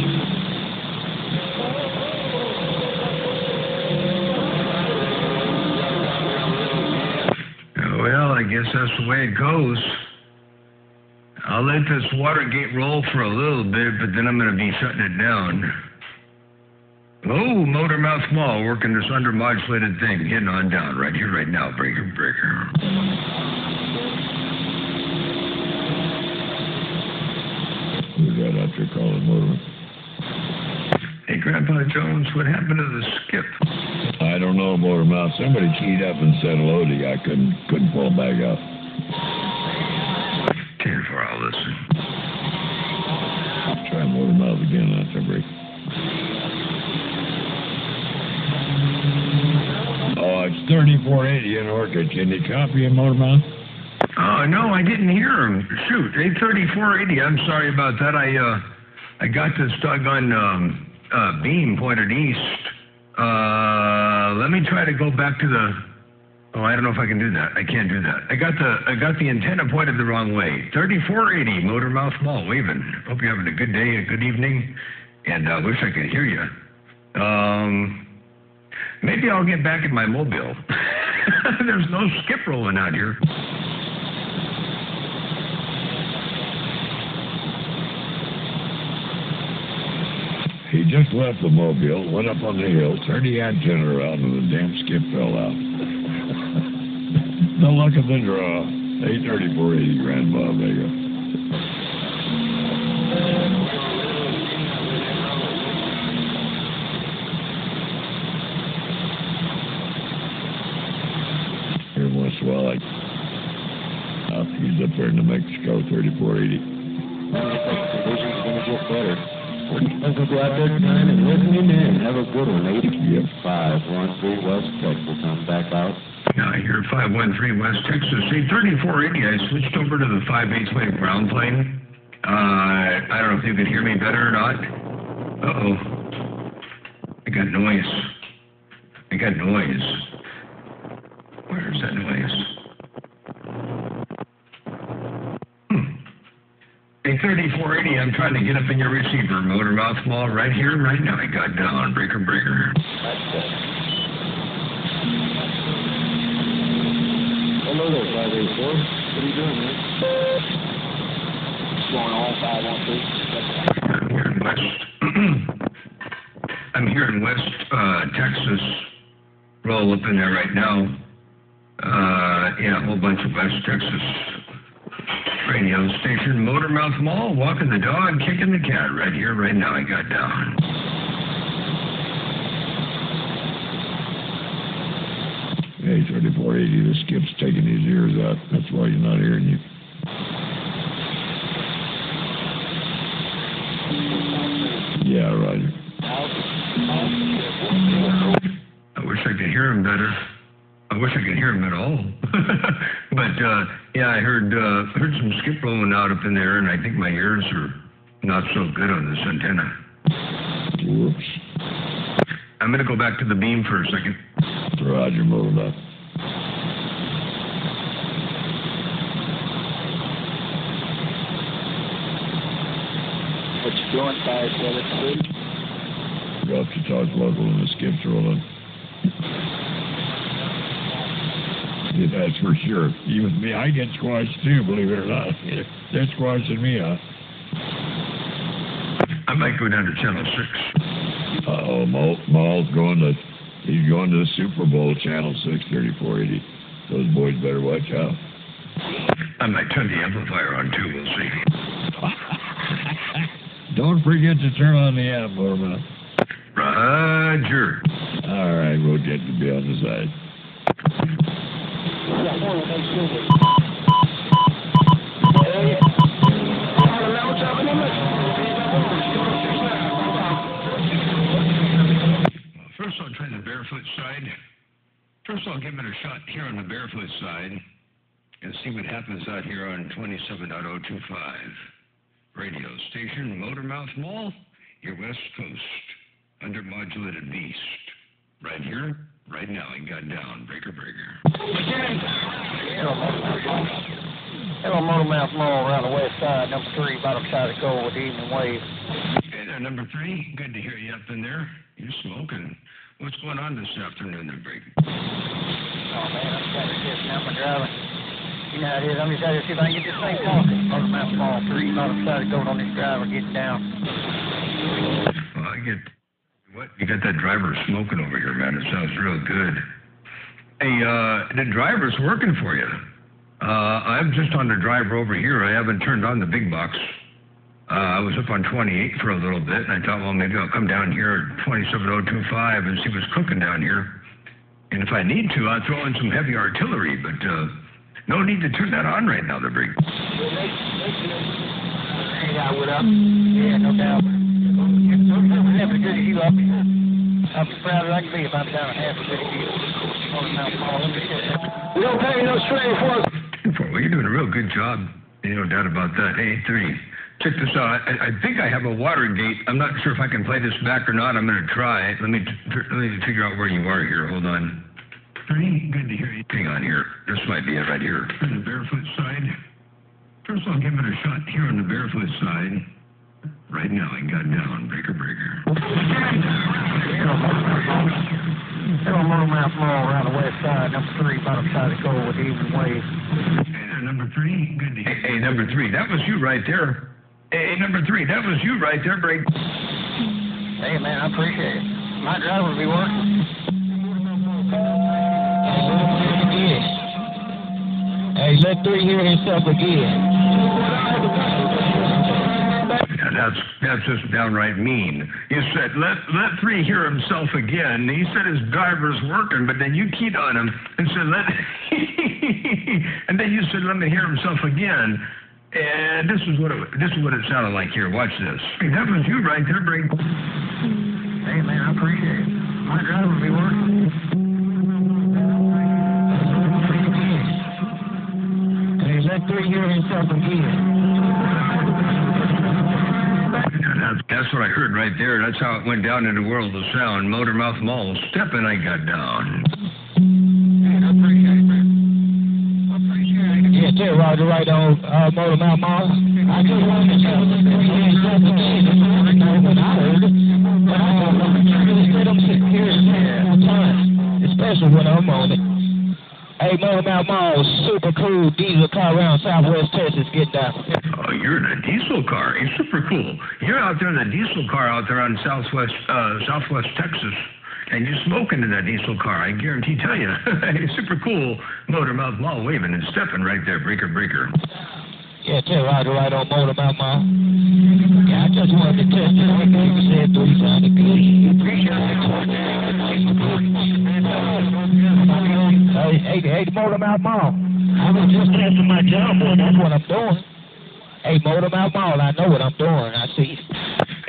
Well, I guess that's the way it goes. I'll let this Watergate roll for a little bit, but then I'm going to be shutting it down. Oh, Motormouth Mall, working this undermodulated thing, hitting on down right here, right now. Breaker, breaker. Who's that out there calling Motormouth? Hey, Grandpa Jones, what happened to the skip? I don't know, Motormouth. Somebody keyed up and said hello to you. I couldn't pull back up. 10-4, I'll listen. Try Motormouth again after break. Oh, it's 3480 in Orchid. Can you copy him, Motormouth? Oh, no, I didn't hear him. Shoot, 83480. I'm sorry about that. I got this doggone beam pointed east. Let me try to go back to the... Oh, I don't know if I can do that. I can't do that. I got the antenna pointed the wrong way. 3480, Motormouth Mall, waving. Hope you're having a good day, a good evening, and I wish I could hear you. Maybe I'll get back in my mobile. There's no skip rolling out here. He just left the mobile, went up on the hill, turned the antenna around, and the damn skip fell out. The luck of the draw. 83480 Grandpa Vega. Here in West Wallach. He's up there in New Mexico, 3480. Vision's going to get better. Let's go out there tonight and listening in. Have a good one. 8513 West Texas. I'm back out. Now, here 513 West Texas. 3480, I switched over to the 5/8 ground plane. I don't know if you could hear me better or not. Uh-oh. I got noise. Where's that noise? 3480, I'm trying to get up in your receiver. Motormouth Mall, right here, right now. I got down. Breaker, breaker. Hello there, 584. What are you doing, man? What's going on, 513? I'm here in West Texas. Roll up in there right now. Yeah, a whole bunch of West Texas radio station. Motormouth Mall, walking the dog, kicking the cat. Right here, right now. I got down. Hey, 3480, the skip's taking his ears out. That's why he's not hearing you. Yeah, Roger. I wish I could hear him better. I wish I could hear him at all. But, yeah, I heard some skip rolling out up in there, and I think my ears are not so good on this antenna. Whoops. I'm going to go back to the beam for a second. Roger, move up. What you doing, 573? Drop to talk local and the skip's rolling. Yeah, that's for sure. Even me, I get squashed too, believe it or not. They're squashing me out. I might go down to channel 6. Uh-oh, Maul's going to the Super Bowl, channel 6, 3480. Those boys better watch out. I might turn the amplifier on too, we'll see. Don't forget to turn on the amp, Motormouth. Roger. All right, we'll get to be on the side. First, I'll try the barefoot side. First, I'll give it a shot here on the barefoot side and see what happens out here on 27.025. Radio station, Motormouth Mall, your West Coast, undermodulated beast. Right here, right now, he got down, breaker. Hello, Motormouth Mall around the west side, number 3, bottom side of the goal with the evening wave. Hey there, number 3, good to hear you up in there. You smoking. What's going on this afternoon then, Break? Oh, man, I'm trying to get now my driving. You know how it is. I'm just trying to see if I can get this thing talking. Motormouth Mall 3, bottom side of the goal on this driver getting down. Well, I get... What? You got that driver smoking over here, man. It sounds real good. Hey, the driver's working for you. I'm just on the driver over here. I haven't turned on the big box. I was up on 28 for a little bit, and I thought, well, maybe I'll come down here at 27.025 and see what's cooking down here. And if I need to, I'll throw in some heavy artillery, but no need to turn that on right now, the brig. Hey, what up? Yeah, no doubt. Never good as you up. I'll be proud as I can be if I'm down half as good as you. We don't pay no string for us. Well, you're doing a real good job. No doubt about that. Hey, 3. Check this out. I think I have a Watergate. I'm not sure if I can play this back or not. I'm going to try. Let me figure out where you are here. Hold on. 3, good to hear you. Hang on here. This might be it right here. On the barefoot side. First, I'll give it a shot here on the barefoot side. Right now, I got down. Breaker. Hello, Motormouth Mall around the west side, number 3, bottom side of the goal with the evening wave. Hey there, number 3. Good to hear you. Hey, number 3. That was you right there. Hey, number 3. That was you right there, Break. Hey, man, I appreciate it. My driver will be working. Hey, let 3 hear himself again. That's just downright mean. You said, let 3 hear himself again. He said his driver's working, but then you keyed on him and said, and then you said, let me hear himself again. And this is what it sounded like here. Watch this. Hey, that was you right there, Break. Hey, man, I appreciate it. My driver will be working. Hey, let 3 hear himself again. That's what I heard right there. That's how it went down in the world of sound. Motormouth Mall. Stepping, I got down. Man, I appreciate it, man. I appreciate it. Yeah, tell Roger right on Motormouth Mall. I just wanted to tell him that he had something again. I heard it. But I don't know. I really let him sit here all the time, especially when I'm on it. Hey, Motormouth Mall, super cool diesel car around Southwest Texas. Get down. Oh, you're in a diesel car. You're super cool. You're out there in a diesel car out there on Southwest Texas, and you're smoking in that diesel car. I guarantee tell you. Super cool. Motormouth Mall waving and stepping right there. Breaker. Yeah, tell Roger right on Motormouth Mall. Yeah, I just wanted to test it. You said 3 sounded good. Hey, the Motormouth Mall. I was just testing my job, boy. That's what I'm doing. Hey, Motormouth Mall, I know what I'm doing. I see.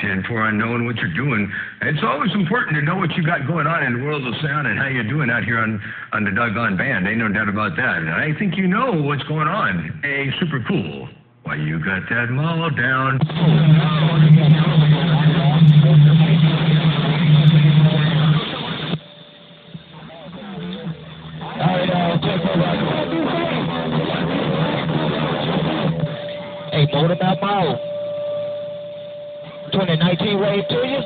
10-4 on knowing what you're doing. It's always important to know what you got going on in the world of sound and how you're doing out here on the doggone band. Ain't no doubt about that. And I think you know what's going on. Hey, super cool. Why, you got that mall down. Hey, Motormouth Mall. 2019 wave to you.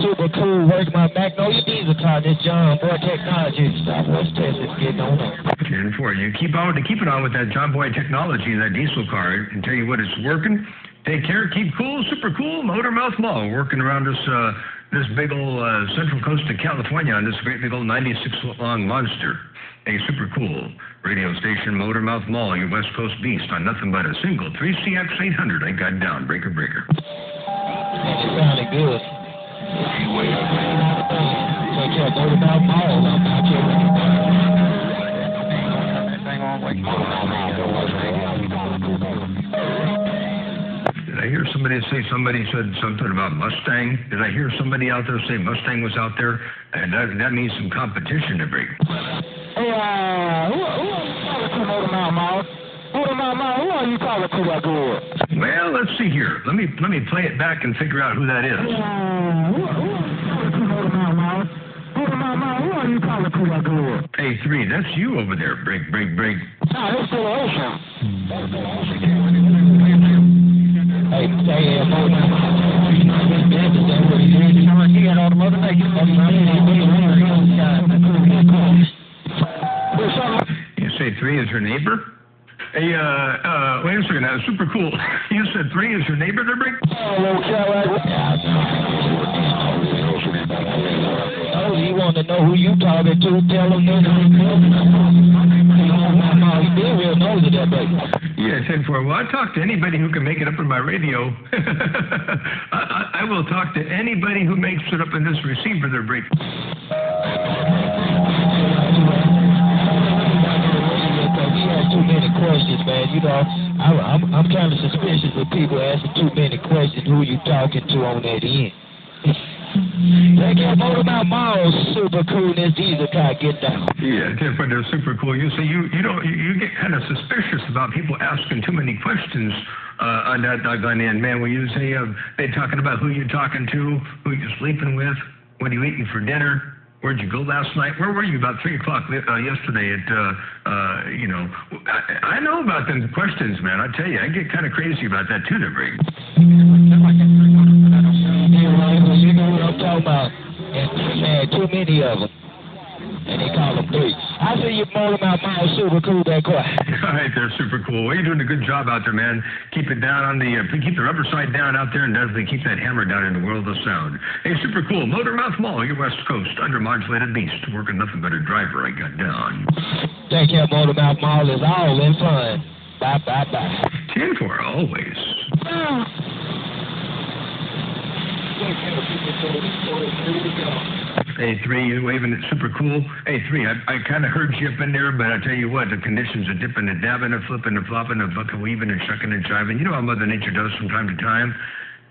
Super cool, working my Magnolia diesel car. This John Boy Technology, Southwest Texas, getting on up. 10-4. You keep it on with that John Boy Technology, that diesel car, and tell you what, it's working. Take care, keep cool, super cool. Motormouth Mall, working around this big old central coast of California on this great big old 96-foot long monster. Hey, super cool. Radio station Motormouth Mall, your West Coast beast on nothing but a single 3CX800. I got down, breaker. Man, it sounded good. Take care, Motormouth Mall. I'm out here. Did I hear somebody said something about Mustang? Did I hear somebody out there say Mustang was out there? And that means some competition to break. Hey, who are you calling to, Motormouth Mall? Motormouth Mall, who are you calling to, I go? Well, let's see here. Let me play it back and figure out who that is. Who are you calling to, Motormouth Mall? Motormouth Mall, who are you calling to, I go? Hey, 3, that's you over there. Break. No, it's the ocean. Hey, Motormouth Mall. He had all the mother naked. You say 3 is your neighbor? Hey, wait a second, that was super cool. You said 3 is your neighbor there, Brick? Oh, you want to know who you talking to? Tell him that. He did real nosy that day. Yeah, 10-4. Well, I talk to anybody who can make it up in my radio. I will talk to anybody who makes it up in this receiver there, Brick. Too many questions, man. You know, I'm kind of suspicious with people asking too many questions. Who you talking to on that end? They got Motormouth Mall, super cool. This diesel car, get down. Yeah, but they're super cool. You say you get kind of suspicious about people asking too many questions on that doggone end, man. When you say they talking about who you talking to, who you sleeping with, what are you eating for dinner? Where'd you go last night? Where were you about 3 o'clock yesterday at, I know about them questions, man. I tell you, I get kind of crazy about that too, Brig. You know what I'm talking about. And we had too many of them. And they call them 3. I see you Motormouth Mall, super cool that quiet. All right, they're super cool. Well, you're doing a good job out there, man. Keep it down on keep the rubber side down out there and definitely keep that hammer down in the world of sound. Hey, super cool. Motormouth Mall, your West Coast, undermodulated beast. Working nothing but a driver I got down. Take care, Motormouth Mall is all in fun. Bye. 10-4, always. Hey, 3, you waving it super cool. Hey, 3, I kind of heard you up in there, but I tell you what, the conditions are dipping and dabbing and flipping and flopping and bucking, weaving and shucking and jiving. You know how Mother Nature does from time to time.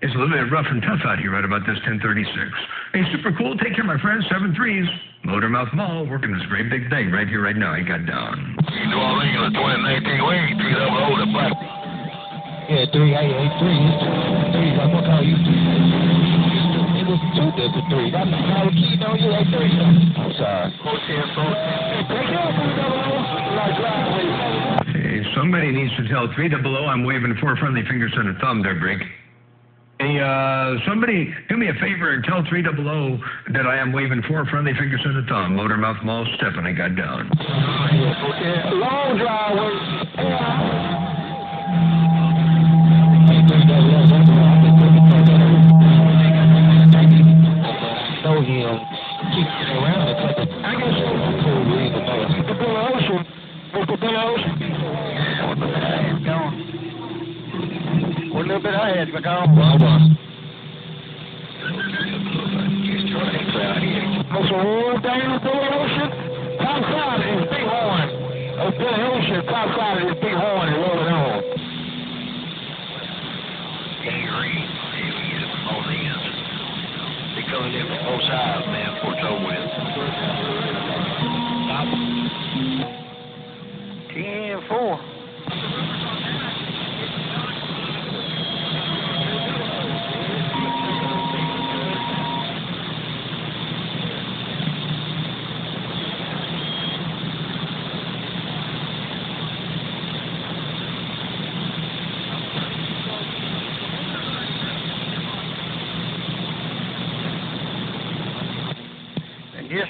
It's a little bit rough and tough out here right about this 1036. Hey, super cool. Take care, my friends. 7 3s. Motormouth Mall, working this great big thing right here, right now. I got down. You know I'm ringing the 2019 wave, 3 double the black. Yeah, 3, I ain't 3. 3, I'm gonna call you 3. It was 2 different 3s. I'm not calling key on you like 3. I'm sorry. Hey, somebody needs to tell 300 I'm waving 4 friendly fingers and a thumb there, Brick. Hey, somebody do me a favor and tell 300 that I am waving 4 friendly fingers and a thumb. Motormouth Mall, Stephanie got down. Long drive. Know him. Keep around it. I guess it's cool to read the notes. Mr. Bill Ocean. What little bit I had to go. Mr. Ward, Daniel Bill Ocean. Top side of his big horn. Bill Ocean, top side of his big horn and roll it on. Gary, he's on the end.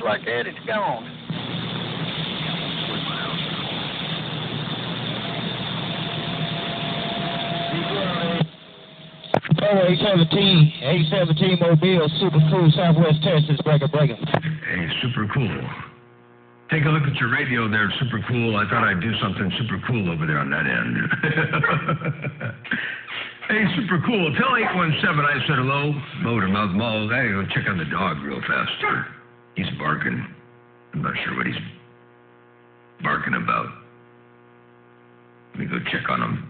like that. It's gone. Oh, 817 Mobile, Super Cool, Southwest Texas, breaker. Hey, Super Cool. Take a look at your radio there, Super Cool. I thought I'd do something super cool over there on that end. Hey, Super Cool. Tell 817 I said hello. Motormouth Mall. I gotta go check on the dog real fast. He's barking. I'm not sure what he's barking about. Let me go check on him.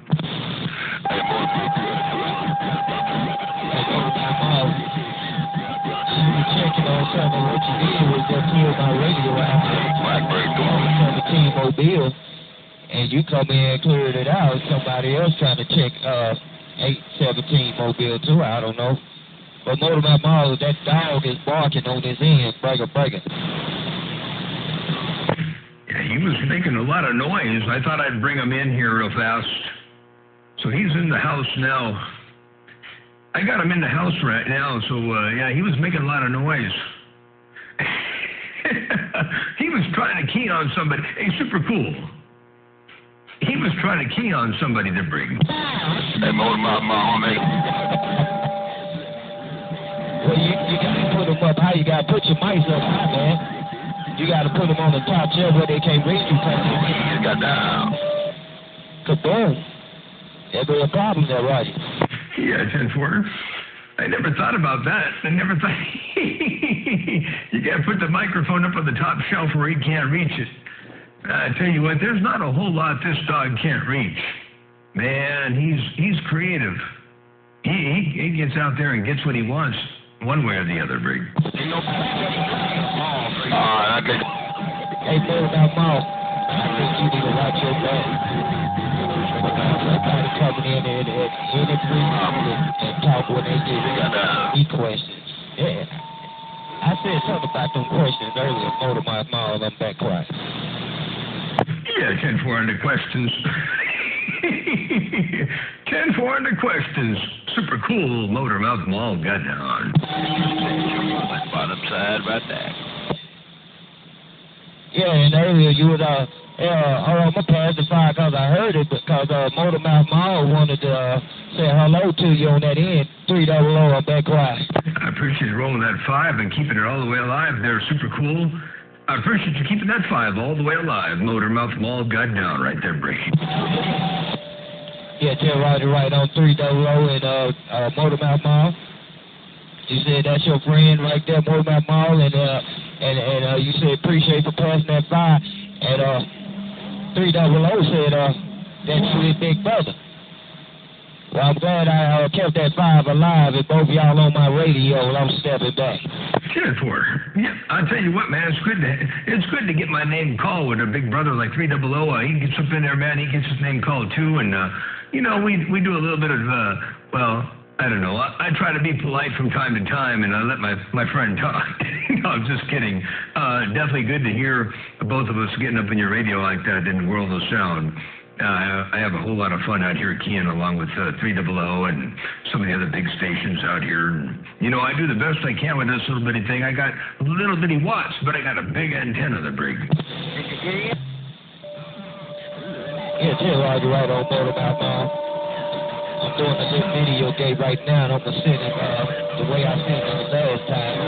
Checking on something. What you did was just hear my radio out 17 Mobile, and you come in and cleared it out. Somebody else trying to check 817 Mobile too. I don't know. But Motormouth Mall, that dog is barking on his end. Breaker. Yeah, he was making a lot of noise. I thought I'd bring him in here real fast. So he's in the house now. I got him in the house right now, so yeah, he was making a lot of noise. He was trying to key on somebody. Hey, Super Cool. He was trying to key on somebody to bring. Hey, Motormouth Mall, mate. Well, you gotta put them up high. You gotta put your mics up high, man. You gotta put them on the top shelf where they can't reach you. You got down. Kaboom. There'll be a problem there, Roger. Yeah, 10-4. I never thought about that. I never thought. You gotta put the microphone up on the top shelf where he can't reach it. I tell you what, there's not a whole lot this dog can't reach. Man, he's creative. He gets out there and gets what he wants, one way or the other, Brig. Hey, Motormouth Mall, I think you need to watch your back. Somebody coming in and talk when they get me questions. Yeah. I said something about them questions earlier, Motormouth Mall, I'm back quiet. Yeah, 10-4 under questions. 10-4 under questions. Super Cool, Motormouth Mall got down. Bottom side right there. Yeah, and earlier you would, I'm gonna pass the fire because I heard it, because Motormouth Mall wanted to say hello to you on that end. 300, I'm back quiet. I appreciate you rolling that 5 and keeping it all the way alive there, Super Cool. I appreciate you keeping that 5 all the way alive. Motormouth Mall got down right there, Brady. Yeah, tell Roger right on 300 and Motormouth Mall. You said that's your friend right there, Motormouth Mall, and you said appreciate for passing that 5. And 300 said that's his big brother. Well, I'm glad I kept that 5 alive, and both y'all on my radio, and I'm stepping back. 10-4. Yeah, I'll tell you what, man, it's good to get my name called with a big brother like 300. He gets up in there, man. He gets his name called too, and you know, we do a little bit of well, I don't know. I try to be polite from time to time, and I let my friend talk. No, I'm just kidding. Definitely good to hear both of us getting up in your radio like that in the world of sound. I have a whole lot of fun out here at Kean, along with 300 and some of the other big stations out here. And, you know, I do the best I can with this little bitty thing. I got little bitty watts, but I got a big antenna, the Brig. Yeah, tell Roger right on Motormouth Mall. I'm doing a little video game right now, and I'm going to send it the way I sent it the last time.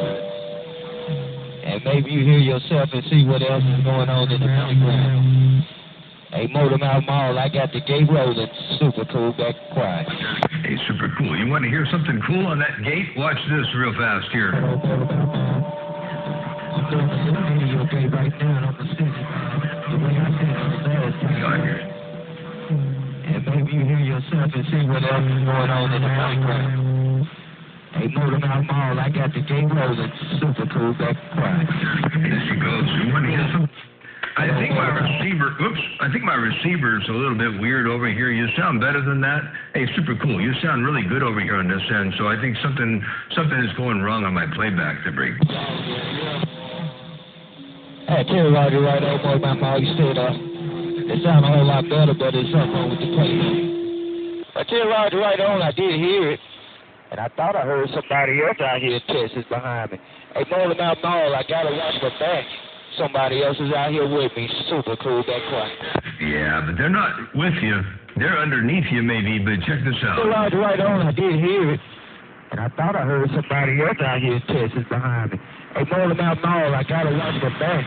And maybe you hear yourself and see what else is going on in the background. Hey, Motormouth Mall, I got the gate rolling. Super Cool, back quiet. Hey, Super Cool. You want to hear something cool on that gate? Watch this real fast here. I'm doing a little video game right now, and I'm going to send it the way I sent it the last time. And maybe you hear yourself and see what else is going on in the background. Hey, Motormouth Mall, I got the gate rolling. Super Cool, back quiet. Here she goes. You want to hear something? I think my receiver's a little bit weird over here. You sound better than that. Hey, Super Cool. You sound really good over here on this end, so I think something is going wrong on my playback, the Brig. Hey, tell Roger right on Motormouth Mall. You said it sounds a whole lot better, but there's something wrong with the playback. I tell Roger right on, I did hear it. And I thought I heard somebody else out here in Texas behind me. Hey, Motormouth Mall, I gotta watch my back. Somebody else is out here with me. Super cool, that quiet. Yeah, but they're not with you. They're underneath you, maybe, but check this out. Right on, I did hear it. And I thought I heard somebody else out here in Texas behind me. Hey, Motormouth Mall, I gotta watch my back.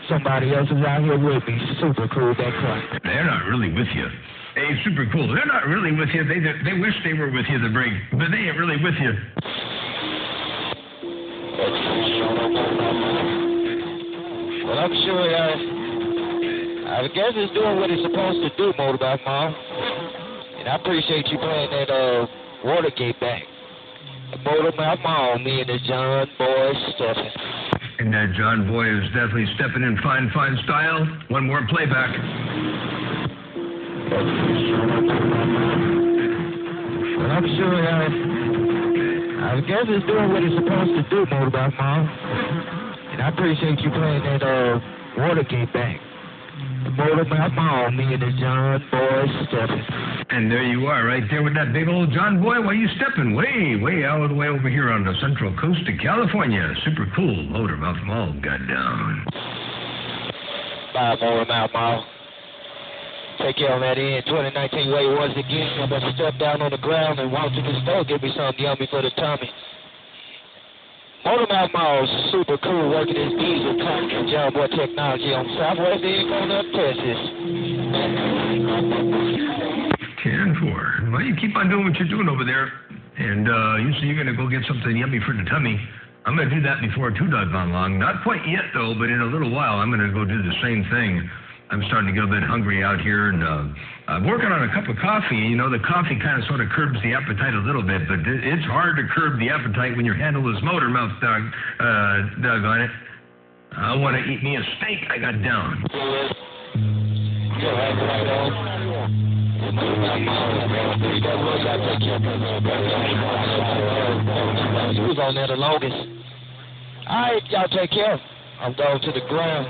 Somebody else is out here with me. Super cool, that quiet. They're not really with you. Hey, super cool. They're not really with you. They wish they were with you, the break, but they ain't really with you. Well, I'm sure I guess it's doing what it's supposed to do, Motormouth Mall. And I appreciate you playing that Watergate back. Motormouth Mall, me and the John Boy stepping. And that John Boy is definitely stepping in fine style. One more playback. Well, I'm sure I guess it's doing what it's supposed to do, Motormouth Mall. And I appreciate you playing that Watergate back. Motormouth Mall, me and the John Boy stepping. And there you are, right there with that big old John Boy. Why you stepping way out of the way over here on the central coast of California. Super cool. Motormouth Mall got down. Bye, Motormouth Mall. Take care on that end. 2019 way once again. I'm going to step down on the ground and walk to the store. Give me something yummy for the tummy. Motormouth Mall is super cool, working his diesel truck and John Boy technology on Southwest Indiana, Texas. 10-4. Well, you keep on doing what you're doing over there. And you say you're going to go get something yummy for the tummy. I'm going to do that before too doggone long. Not quite yet, though, but in a little while, I'm going to go do the same thing. I'm starting to get a bit hungry out here, and I'm working on a cup of coffee. You know, the coffee kind of sort of curbs the appetite a little bit, but it's hard to curb the appetite when your handle is Motormouth, doggone it. I want to eat me a steak I got down. He was on there the longest. All right, y'all take care. I'm going to the ground.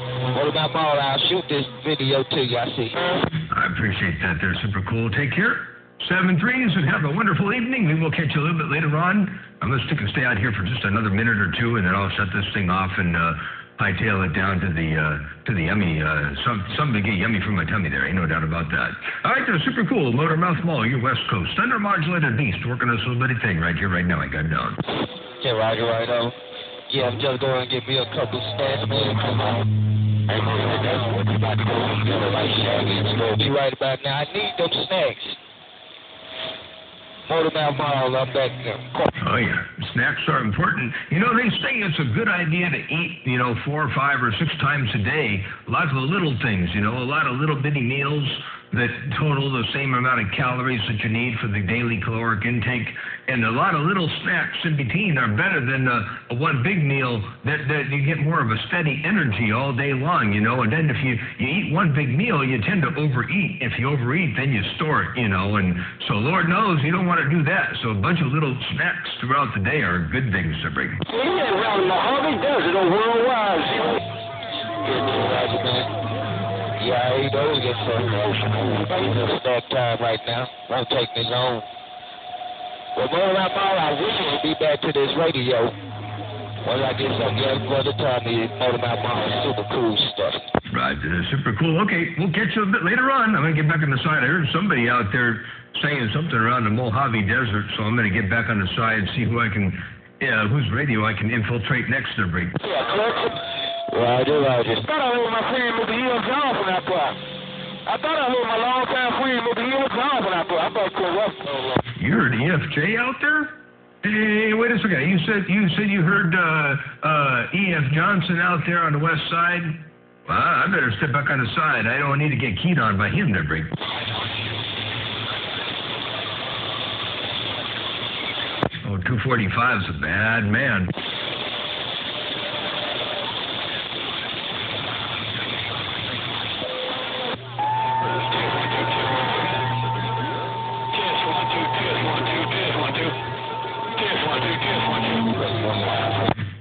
Motormouth Mall, I'll shoot this video to you, I see. I appreciate that. They're super cool. Take care. 7-3s and have a wonderful evening. We will catch you a little bit later on. I'm going to stay out here for just another minute or two, and then I'll shut this thing off and hightail it down to the yummy, something to get yummy from my tummy there. Ain't no doubt about that. All right, they're super cool. Motormouth Mall, your West Coast. Thunder modulated beast working this little bitty thing right here, right now. I got it down. Okay, Roger, right on. Yeah, I'm just going to get me a couple snacks, man. Come on. Hey, that's what you about to go and get right Shaggy. It's going to be right about now. I need them snacks. Motormouth Mall, I'm back now. Oh, yeah. Snacks are important. You know, they say it's a good idea to eat, 4, 5, or 6 times a day. Lots of little things, a lot of little bitty meals that total the same amount of calories that you need for the daily caloric intake. And a lot of little snacks in between are better than one big meal that you get more of a steady energy all day long, And then if you eat one big meal, you tend to overeat. If you overeat, then you store it, And so Lord knows you don't want to do that. So a bunch of little snacks throughout the day are good things to bring. Yeah, around the Harvey Desert or worldwide. Yeah, he does get so emotional. It's snack time right now. Won't take me long. Well, Motormouth Mall, I wish I would be back to this radio. Well, I get something else for the Tommy. Motormouth Mall, super cool stuff. Right, super cool. Okay, we'll catch you a bit later on. I'm going to get back on the side. I heard somebody out there saying something around the Mojave Desert, so I'm going to get back on the side and see who I can, whose radio I can infiltrate next to break. Yeah, Clarkson. Roger. I thought I heard my friend Mr. E.L. Johnson out there. I thought I heard my longtime friend Mr. E.L. Johnson out there. I thought it was. You heard EFJ out there? Hey, wait a second. You said you heard E.F. Johnson out there on the west side? Well, I better step back on the side. I don't need to get keyed on by him there, break. Oh, 245's a bad man.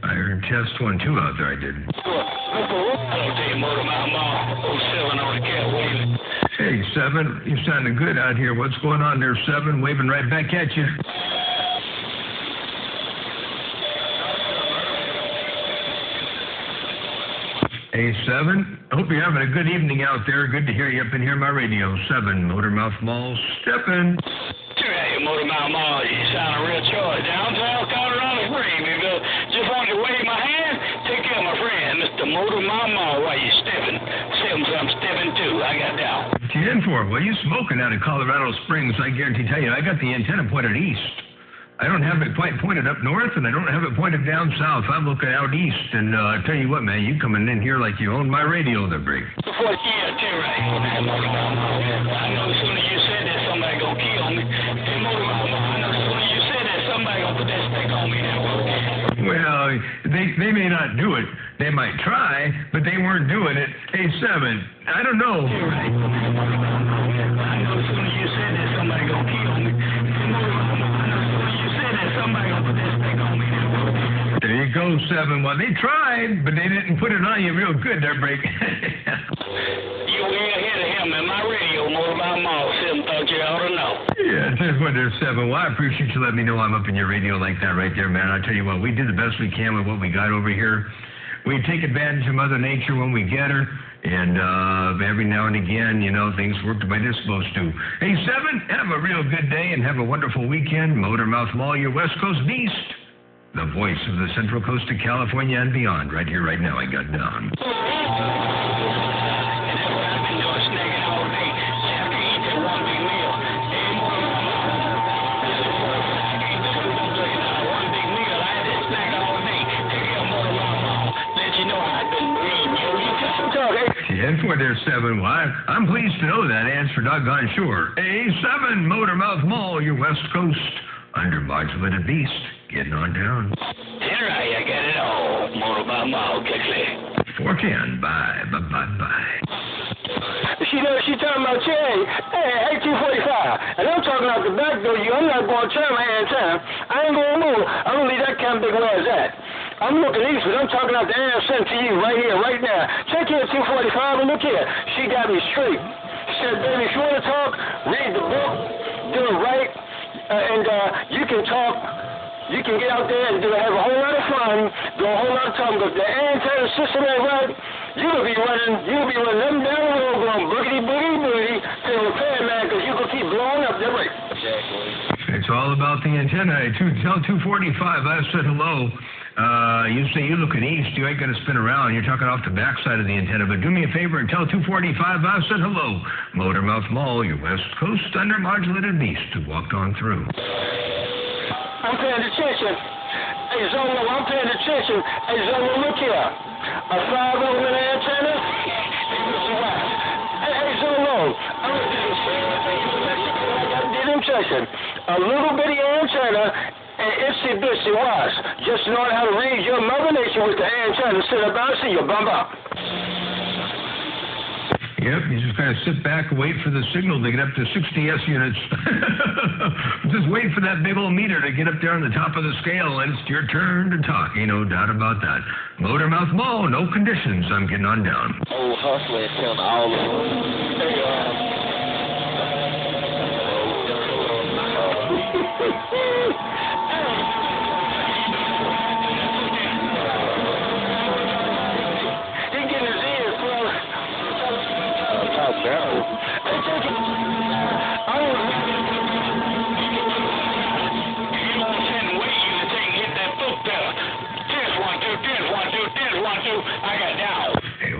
I heard test 1, 2 out there, I did. Hey, 7, you sounding good out here. What's going on there, 7? Waving right back at you. A7, I hope you're having a good evening out there. Good to hear you up in here, my radio. 7, Motormouth Mall, steppin'. Hey, Motormouth Mall, you sound real choice. Downtown Colorado Springs. Just wanted to wave my hand. Take care of my friend, Mr. Motormouth Mall, while you stepping. I'm stepping too. I got down. 10-4, well, you smoking out of Colorado Springs, I guarantee tell you. I got the antenna pointed east. I don't have it quite pointed up north, and I don't have it pointed down south. I'm looking out east, and I tell you what, man, you coming in here like you own my radio there, Brig. Yeah, too right. I know as soon as you said that, somebody gonna kill me. Hey, Motormouth, I know as soon as you said that, somebody gonna put that stick on me. Well, they may not do it. They might try, but they weren't doing it. A7, I don't know. Too right. I know as soon as you said that, somebody gonna kill me. Hey, Motormouth, there you go, 7. Well, they tried, but they didn't put it on you real good there, Break. You way ahead of him in my radio, Motormouth Mall. 7 thought you ought to know. Yeah, that's what there's 7. Well, I appreciate you letting me know I'm up in your radio like that right there, man. I tell you what, we did the best we can with what we got over here. We take advantage of Mother Nature when we get her. And every now and again, you know, things work the way they're supposed to. Hey, 7, have a real good day and have a wonderful weekend. Motormouth Mall, your West Coast beast. The voice of the Central Coast of California and beyond. Right here, right now, I got down. And for their 7, well, I'm pleased to know that answer doggone sure. A7, Motormouth Mall, your West Coast undermodulated beast. Getting on down. All right, I got it all. Motormouth Mall, quickly. 410, bye. She talking about Cherry. Hey, 1845. And I'm talking out the back door. I'm not going to turn my antenna. I ain't going to move. I'm going to leave that kind of big where's that. I'm looking eastward. I'm talking out the air sent to you right here, right now. Check here, 245, and look here. She got me straight. She said, baby, if you want to talk, read the book, do it right, and you can talk. You can get out there and have a whole lot of fun, do a whole lot of time. But if the antenna system ain't right, you'll be running them down the road going boogity to the repairman because you can keep blowing up the rate. Exactly. It's all about the antenna. Tell 245 I've said hello. You say you looking east, you ain't going to spin around. You're talking off the backside of the antenna. But do me a favor and tell 245 I've said hello. Motormouth Mall, your West Coast undermodulated beast who walked on through. I'm paying attention. Hey, Zolo, I'm paying attention. Hey, Zolo, look here. A 5 over the antenna. Hey, Zolo. I did him checking. A little bitty antenna and itsy-bitsy watch. Just knowing how to read your Mother Nature with the antenna. Sit about, see you bump up. Yep, you just kind of sit back and wait for the signal to get up to 60 S units. Just wait for that big old meter to get up there on the top of the scale, and it's your turn to talk. Ain't no doubt about that. Motormouth Mall, no conditions. I'm getting on down. Oh, hustling, telling all of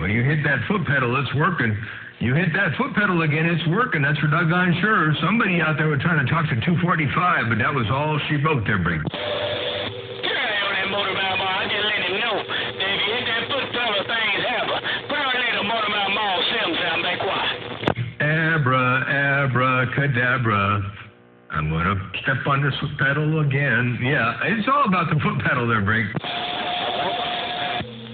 You hit that foot pedal, it's working. You hit that foot pedal again, it's working. That's for doggone sure. Somebody out there was trying to talk to 245, but that was all she wrote there, Briggs. I just let him know that if you hit that foot pedal, things happen. Put on later, Motormouth Mall, Sims, and be quiet. Abracadabra. I'm going to step on this foot pedal again. Yeah, it's all about the foot pedal there, Briggs.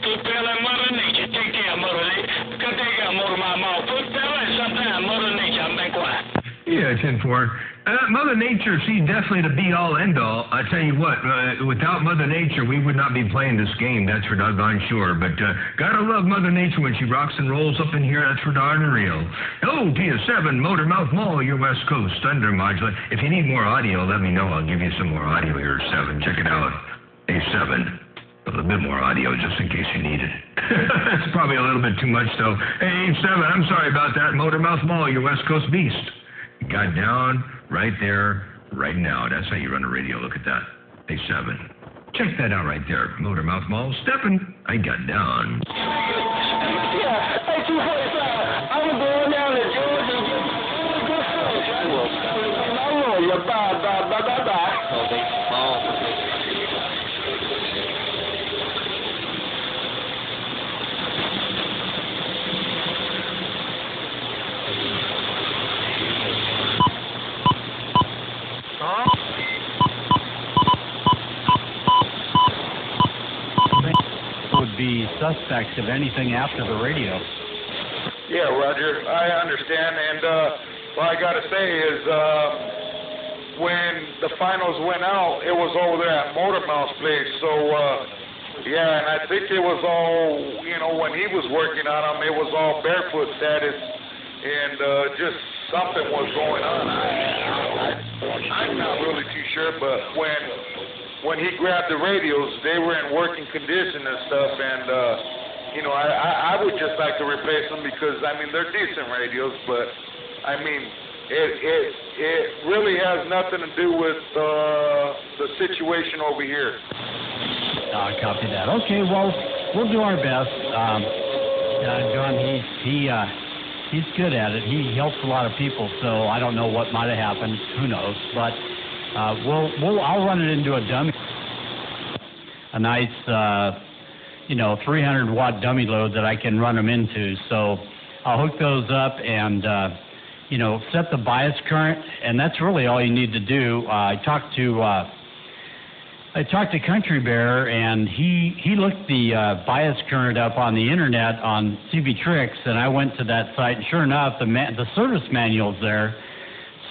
Foot pedal and Mother Nature. Take care, Mother Nature. Take care, Motormouth Mall. Foot pedal and sometimes Mother Nature. I'm be quiet. Yeah, 10-4. Mother Nature, she's definitely the be-all, end-all. I tell you what, without Mother Nature, we would not be playing this game. That's for doggone sure. But gotta love Mother Nature when she rocks and rolls up in here. That's for darn real. Hello, T7, Motormouth Mall, your West Coast under modulate. If you need more audio, let me know. I'll give you some more audio here, 7. Check it out. A7. A little bit more audio, just in case you need it. It's probably a little bit too much, though. Hey, 87, I'm sorry about that. Motormouth Mall, your West Coast beast. Got down right there, right now. That's how you run a radio. Look at that. Hey, 7. Check that out right there. Motormouth Mall, stepping. I got down. Yeah, hey, 245. I'm going down to Georgia and get good stuff. I roll you. Bye. Would be suspects of anything after the radio. Yeah, Roger, I understand, and what I got to say is when the finals went out, it was over there at Motormouth's place, so yeah, and I think it was all, you know, when he was working on them, it was all barefoot status, and just something was going on. I'm not really too sure, but when he grabbed the radios, they were in working condition and stuff, and you know, I would just like to replace them because, I mean, they're decent radios, but I mean, it really has nothing to do with the situation over here. I copy that. Okay, well, we'll do our best. John, he's good at it. He helps a lot of people, so I don't know what might have happened. Who knows? But I'll run it into a dummy, a nice 300-watt dummy load that I can run them into. So I'll hook those up and set the bias current, and that's really all you need to do. I talked to Country Bear, and he looked the bias current up on the internet on CB Tricks, and I went to that site, and sure enough, the service manual's there.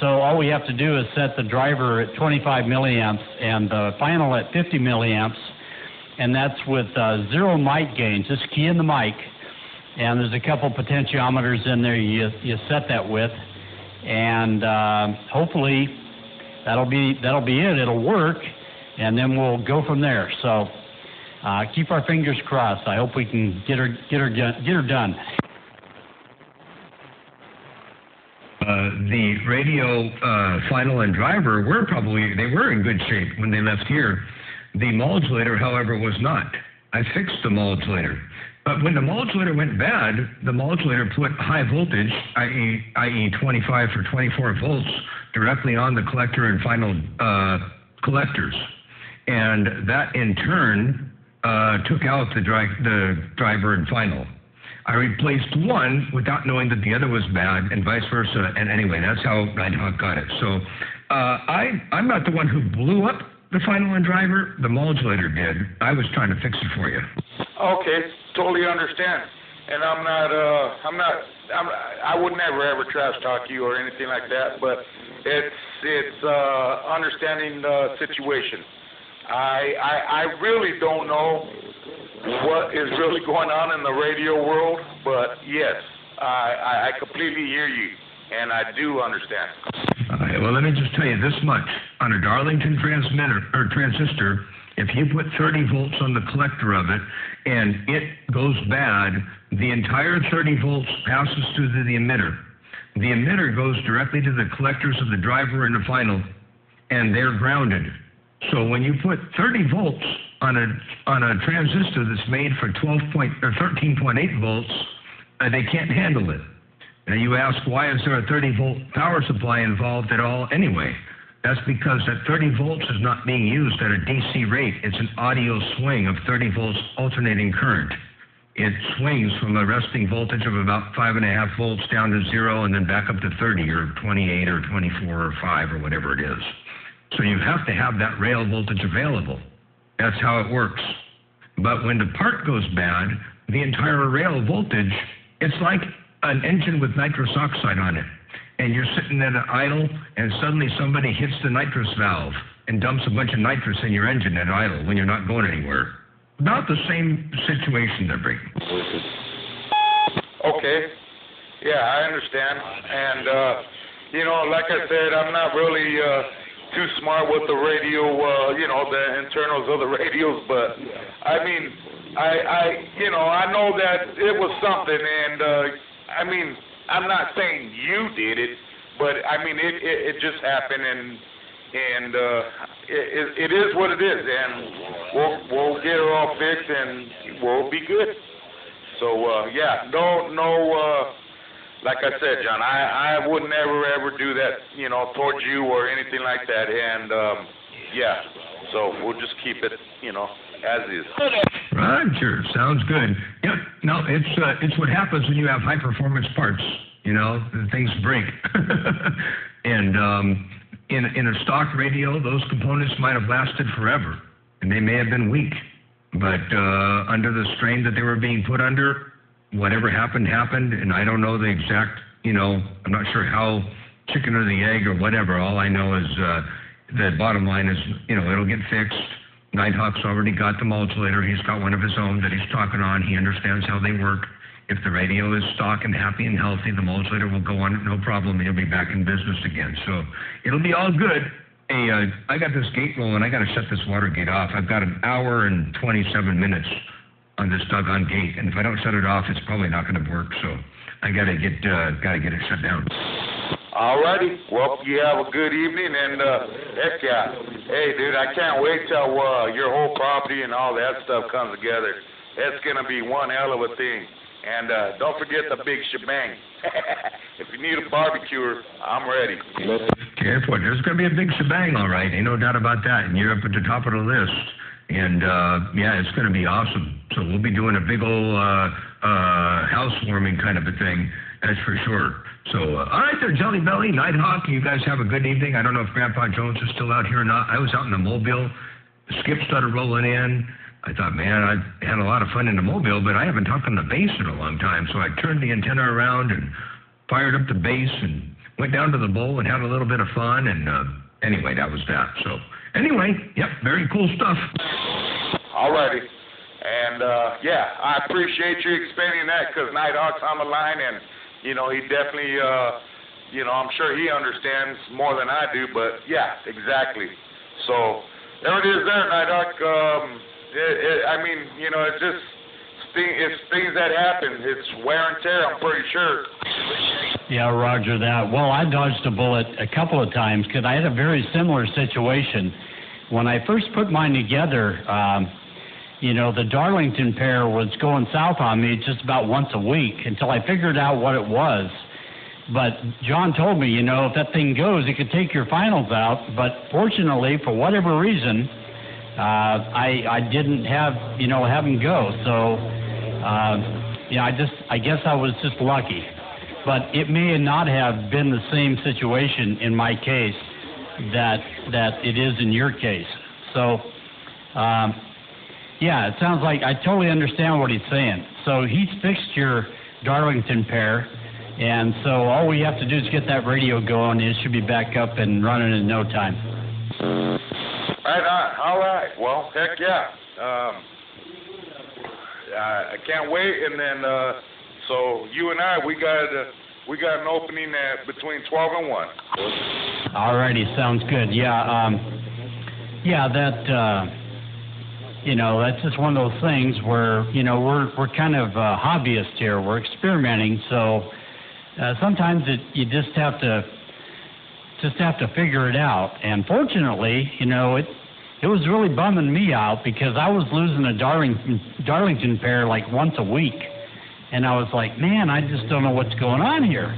So all we have to do is set the driver at 25 milliamps and the final at 50 milliamps, and that's with 0 mic gain. Just key in the mic, and there's a couple potentiometers in there you set that with, and hopefully that'll be it. It'll work, and then we'll go from there. So keep our fingers crossed. I hope we can get her done. The radio final and driver they were in good shape when they left here. The modulator, however, was not. I fixed the modulator. But when the modulator went bad, the modulator put high voltage, i.e. 25 or 24 volts, directly on the collector and final collectors. And that, in turn, took out the driver and final. I replaced one without knowing that the other was bad, and vice versa. And anyway, that's how Nighthawk got it. So I'm not the one who blew up the final and driver. The modulator did. I was trying to fix it for you. Okay, totally understand. And I would never ever trash talk you or anything like that. But it's understanding the situation. I really don't know what is really going on in the radio world, but yes, I completely hear you, and I do understand. All right, well, let me just tell you this much. On a Darlington transmitter or transistor, if you put 30 volts on the collector of it and it goes bad, the entire 30 volts passes through the emitter. The emitter goes directly to the collectors of the driver and the final, and they're grounded. So when you put 30 volts on a transistor that's made for 13.8 volts, they can't handle it. Now you ask, why is there a 30-volt power supply involved at all anyway? That's because that 30 volts is not being used at a DC rate. It's an audio swing of 30 volts alternating current. It swings from a resting voltage of about 5.5 volts down to 0 and then back up to 30 or 28 or 24 or 5 or whatever it is. So you have to have that rail voltage available. That's how it works. But when the part goes bad, the entire rail voltage, it's like an engine with nitrous oxide on it. And you're sitting at an idle, and suddenly somebody hits the nitrous valve and dumps a bunch of nitrous in your engine at idle when you're not going anywhere. About the same situation they're bringing. Okay. Yeah, I understand. And, like I said, I'm not really too smart with the radio, the internals of the radios, but I mean, I know that it was something, and I mean, I'm not saying you did it, but I mean, it just happened, and it is what it is, and we'll get it all fixed, and we'll be good. So like I said, John, I would never ever do that, towards you or anything like that, and so we'll just keep it, as is. Roger, sounds good. Yep. No, it's what happens when you have high performance parts. Things break, and in a stock radio, those components might have lasted forever, and they may have been weak, but under the strain that they were being put under, whatever happened, and I don't know the exact, I'm not sure how chicken or the egg or whatever. All I know is the bottom line is, it'll get fixed. Nighthawk's already got the modulator. He's got one of his own that he's talking on. He understands how they work. If the radio is stock and happy and healthy, the modulator will go on, no problem, and he'll be back in business again. So it'll be all good. Hey, I got this gate rolling. I got to shut this water gate off. I've got an hour and 27 minutes on this doggone gate, and if I don't shut it off, it's probably not going to work. So I got to get it shut down. Alrighty. Well, you have a good evening, and heck yeah. Hey, dude, I can't wait till your whole property and all that stuff comes together. It's going to be one hell of a thing. And don't forget the big shebang. If you need a barbecuer, I'm ready. Careful. There's going to be a big shebang, all right. Ain't no doubt about that. And you're up at the top of the list. And, it's going to be awesome. So we'll be doing a big old housewarming kind of a thing. That's for sure. So, all right there, Jelly Belly, Nighthawk, you guys have a good evening. I don't know if Grandpa Jones is still out here or not. I was out in the Mobile. The skip started rolling in. I thought, man, I had a lot of fun in the Mobile, but I haven't talked on the bass in a long time. So I turned the antenna around and fired up the bass and went down to the bowl and had a little bit of fun. And anyway, that was that. So anyway, yep, very cool stuff. All righty. And, I appreciate you explaining that because Nighthawk's on the line, and, he definitely, I'm sure he understands more than I do, but, yeah, exactly. So there it is there, Nighthawk. It's just it's things that happen. It's wear and tear, I'm pretty sure. Yeah, roger that. Well, I dodged a bullet a couple of times because I had a very similar situation. When I first put mine together, the Darlington pair was going south on me just about once a week until I figured out what it was. But John told me, if that thing goes, it could take your finals out. But fortunately, for whatever reason, I didn't have them go. So, I guess I was just lucky. But it may not have been the same situation in my case that it is in your case. So, it sounds like I totally understand what he's saying. So he's fixed your Darlington pair, and so all we have to do is get that radio going. It should be back up and running in no time. Right on. All right. Well, heck yeah. I can't wait. And then, so you and I, we got an opening at between 12 and 1. All righty. Sounds good. Yeah. That's just one of those things where, we're kind of hobbyists here. We're experimenting. So sometimes you just have to figure it out. And fortunately, it was really bumming me out because I was losing a Darlington pair like once a week. And I was like, man, I just don't know what's going on here.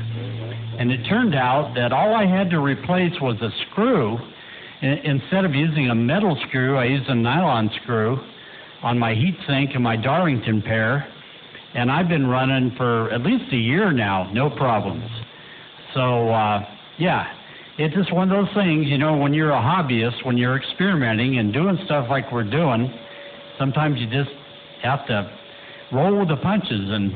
And it turned out that all I had to replace was a screw. Instead of using a metal screw, I used a nylon screw on my heat sink and my Darlington pair. And I've been running for at least a year now, no problems. So, it's just one of those things, when you're a hobbyist, when you're experimenting and doing stuff like we're doing, sometimes you just have to roll with the punches. And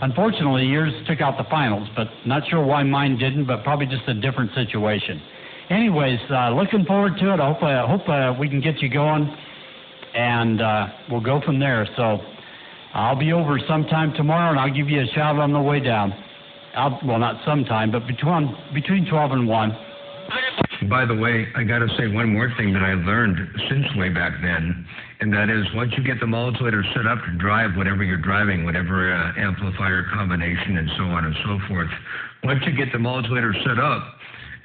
unfortunately, yours took out the finals, but not sure why mine didn't, but probably just a different situation. Anyways, looking forward to it. I hope we can get you going, and we'll go from there. So I'll be over sometime tomorrow, and I'll give you a shout on the way down. Not sometime, but between 12 and 1. By the way, I got to say one more thing that I learned since way back then, and that is once you get the modulator set up to drive whatever you're driving, whatever amplifier combination and so on and so forth, once you get the modulator set up,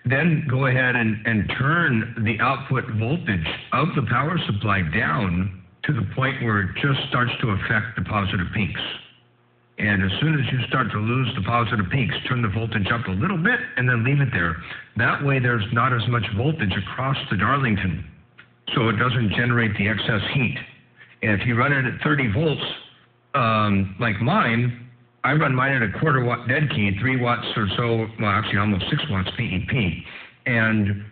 then go ahead and turn the output voltage of the power supply down to the point where it just starts to affect the positive peaks. And as soon as you start to lose the positive peaks, turn the voltage up a little bit and then leave it there. That way there's not as much voltage across the Darlington, so it doesn't generate the excess heat. And if you run it at 30 volts, like mine, I run mine at a 1/4 watt dead key, 3 watts or so, well actually almost 6 watts PEP. And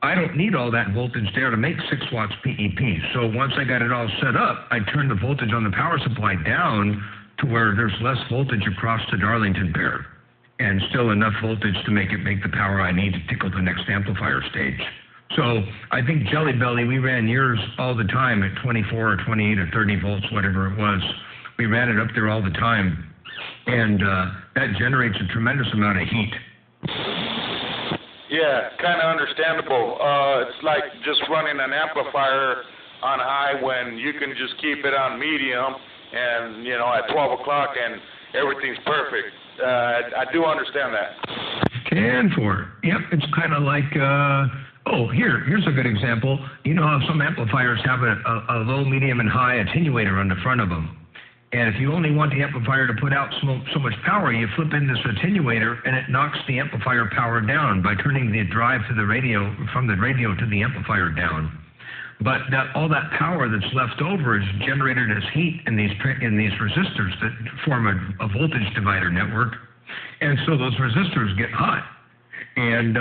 I don't need all that voltage there to make 6 watts PEP. So once I got it all set up, I turned the voltage on the power supply down to where there's less voltage across the Darlington pair, and still enough voltage to make the power I need to tickle the next amplifier stage. So I think Jelly Belly, we ran yours all the time at 24 or 28 or 30 volts, whatever it was. We ran it up there all the time, and that generates a tremendous amount of heat. Yeah, kind of understandable. It's like just running an amplifier on high when you can just keep it on medium and, you know, at 12 o'clock and everything's perfect. I do understand that. 10-4. Yep, it's kind of like, here's a good example. You know how some amplifiers have a low, medium, and high attenuator on the front of them. And if you only want the amplifier to put out so much power, you flip in this attenuator and it knocks the amplifier power down by turning the drive to the radio, from the radio to the amplifier down. But all that power that's left over is generated as heat in these resistors that form a voltage divider network. And so those resistors get hot. And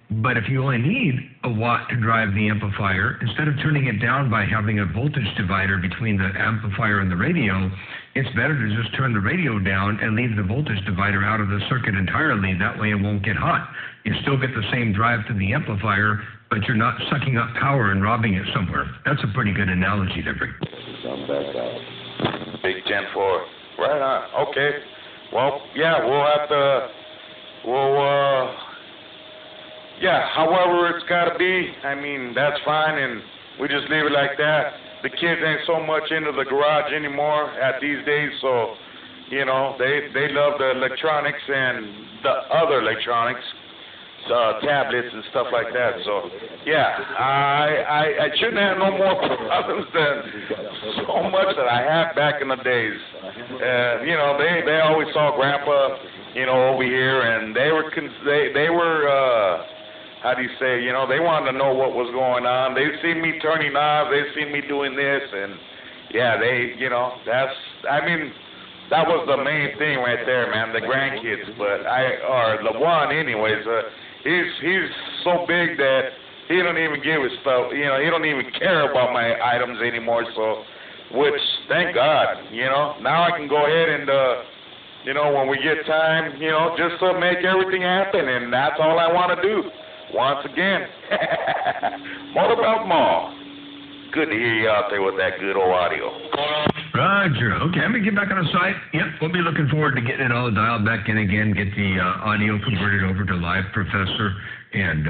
but if you only need a watt to drive the amplifier, instead of turning it down by having a voltage divider between the amplifier and the radio, it's better to just turn the radio down and leave the voltage divider out of the circuit entirely. That way it won't get hot. You still get the same drive to the amplifier, but you're not sucking up power and robbing it somewhere. That's a pretty good analogy there, Rick. Big 10-4. Right on. Okay. Well, yeah, we'll have to, however it's got to be, I mean, that's fine, and we just leave it like that. The kids ain't so much into the garage anymore at these days, so, you know, they love the electronics and the other electronics, tablets and stuff like that. So, yeah, I shouldn't have no more problems than so much that I had back in the days. You know, they always saw Grandpa, you know, over here, and they were how do you say, you know, they wanted to know what was going on. They see me turning knobs, they see me doing this, and yeah, that was the main thing right there, man, the grandkids. But the one anyways, he's so big that he don't even give his stuff, you know, he don't even care about my items anymore, so, which, thank God, you know, now I can go ahead and, you know, when we get time, you know, just to make everything happen, and that's all I want to do. Once again, Motormouth Mall. Good to hear you out there with that good old audio. Roger. Okay, I'm going to get back on the site. Yep, we'll be looking forward to getting it all dialed back in again, get the audio converted over to Live Professor. And,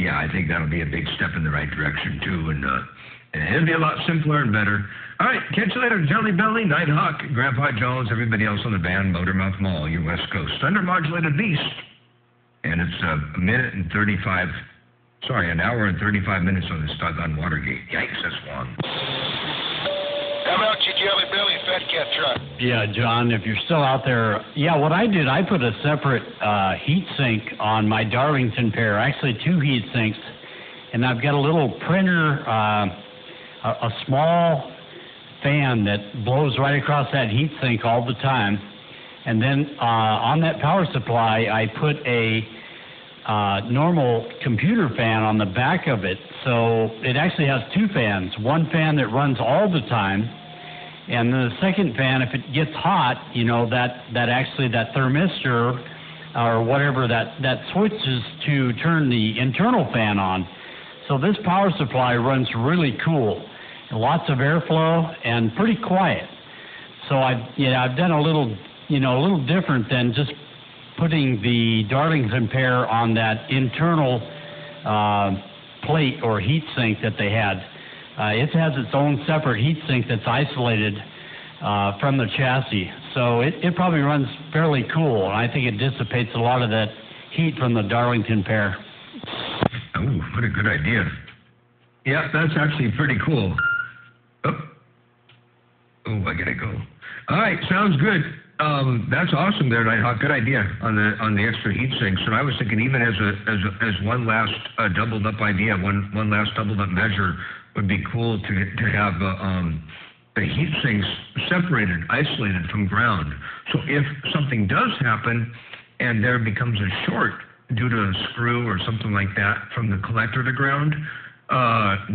I think that'll be a big step in the right direction, too. And it'll be a lot simpler and better. All right, catch you later. Jelly Belly, Nighthawk, Grandpa Jones, everybody else on the band, Motormouth Mall, your West Coast. Undermodulated Beast. And it's an hour and 35 minutes on this doggone Watergate. Yikes, that's long. How about you, Jelly Belly, Fat Cat Truck? Yeah, John, if you're still out there, what I did, I put a separate heat sink on my Darlington pair, actually 2 heat sinks, and I've got a little printer, a small fan that blows right across that heat sink all the time. And then on that power supply, I put a normal computer fan on the back of it. So it actually has 2 fans. One fan that runs all the time, and then the second fan, if it gets hot, you know, that thermistor or whatever, that switches to turn the internal fan on. So this power supply runs really cool. Lots of airflow and pretty quiet. So I've done a little different than just putting the Darlington pair on that internal plate or heat sink that they had. It has its own separate heat sink that's isolated from the chassis. So it probably runs fairly cool, and I think it dissipates a lot of that heat from the Darlington pair. Oh, what a good idea. Yeah, that's actually pretty cool. Oh, I gotta go. All right, sounds good. That's awesome there, Nighthawk. Good idea on the extra heat sinks. And I was thinking even as one last doubled up idea, one last doubled up measure would be cool to have the heat sinks separated, isolated from ground. So if something does happen and there becomes a short due to a screw or something like that from the collector to ground,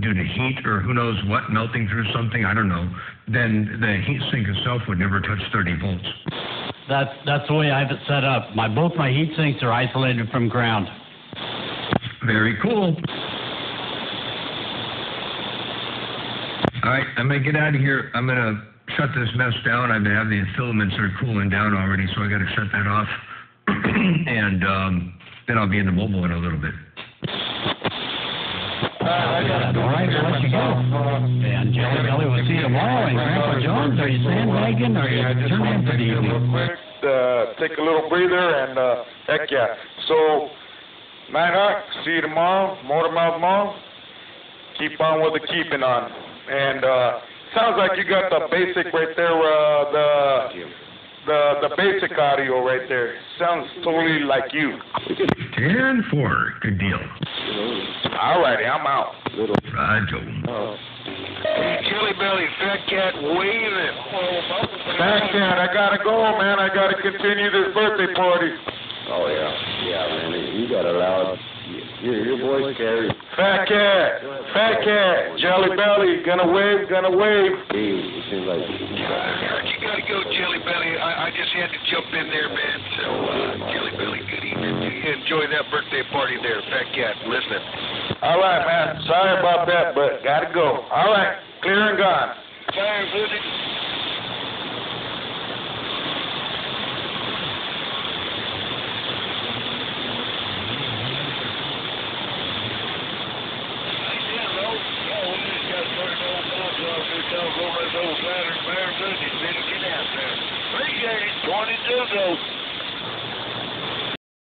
due to heat or who knows what, melting through something, I don't know, then the heat sink itself would never touch 30 volts. That's the way I have it set up. Both my heat sinks are isolated from ground. Very cool. All right, I'm going to get out of here. I'm going to shut this mess down. I have the filaments are cooling down already, so I got to shut that off. And then I'll be in the mobile in a little bit. All right, we'll let you go. And Jelly Belly will see you tomorrow. And Grandpa Jones, are you sandbagging or are you turning in for the evening? Real quick, take a little breather and heck yeah. So, Nighthawk, see you tomorrow. Motormouth Mall. Keep on with the keeping on. And sounds like you got the basic right there, the basic audio right there. Sounds totally like you. 10-4, good deal. Alrighty, I'm out. Roger. Jelly Belly, Fat Cat waving. Fat Cat, I gotta go, man. I gotta continue this birthday party. Oh, yeah, man. You got to allow it. Your voice carries. Fat Cat, Jelly Belly, gonna wave. Hey, it seems like... You gotta go, Jelly Belly. I just had to jump in there, man. So, Jelly Belly, good evening to you. Enjoy that birthday party there, Fat Cat. Listening. All right, man. Sorry about that, but gotta go. All right.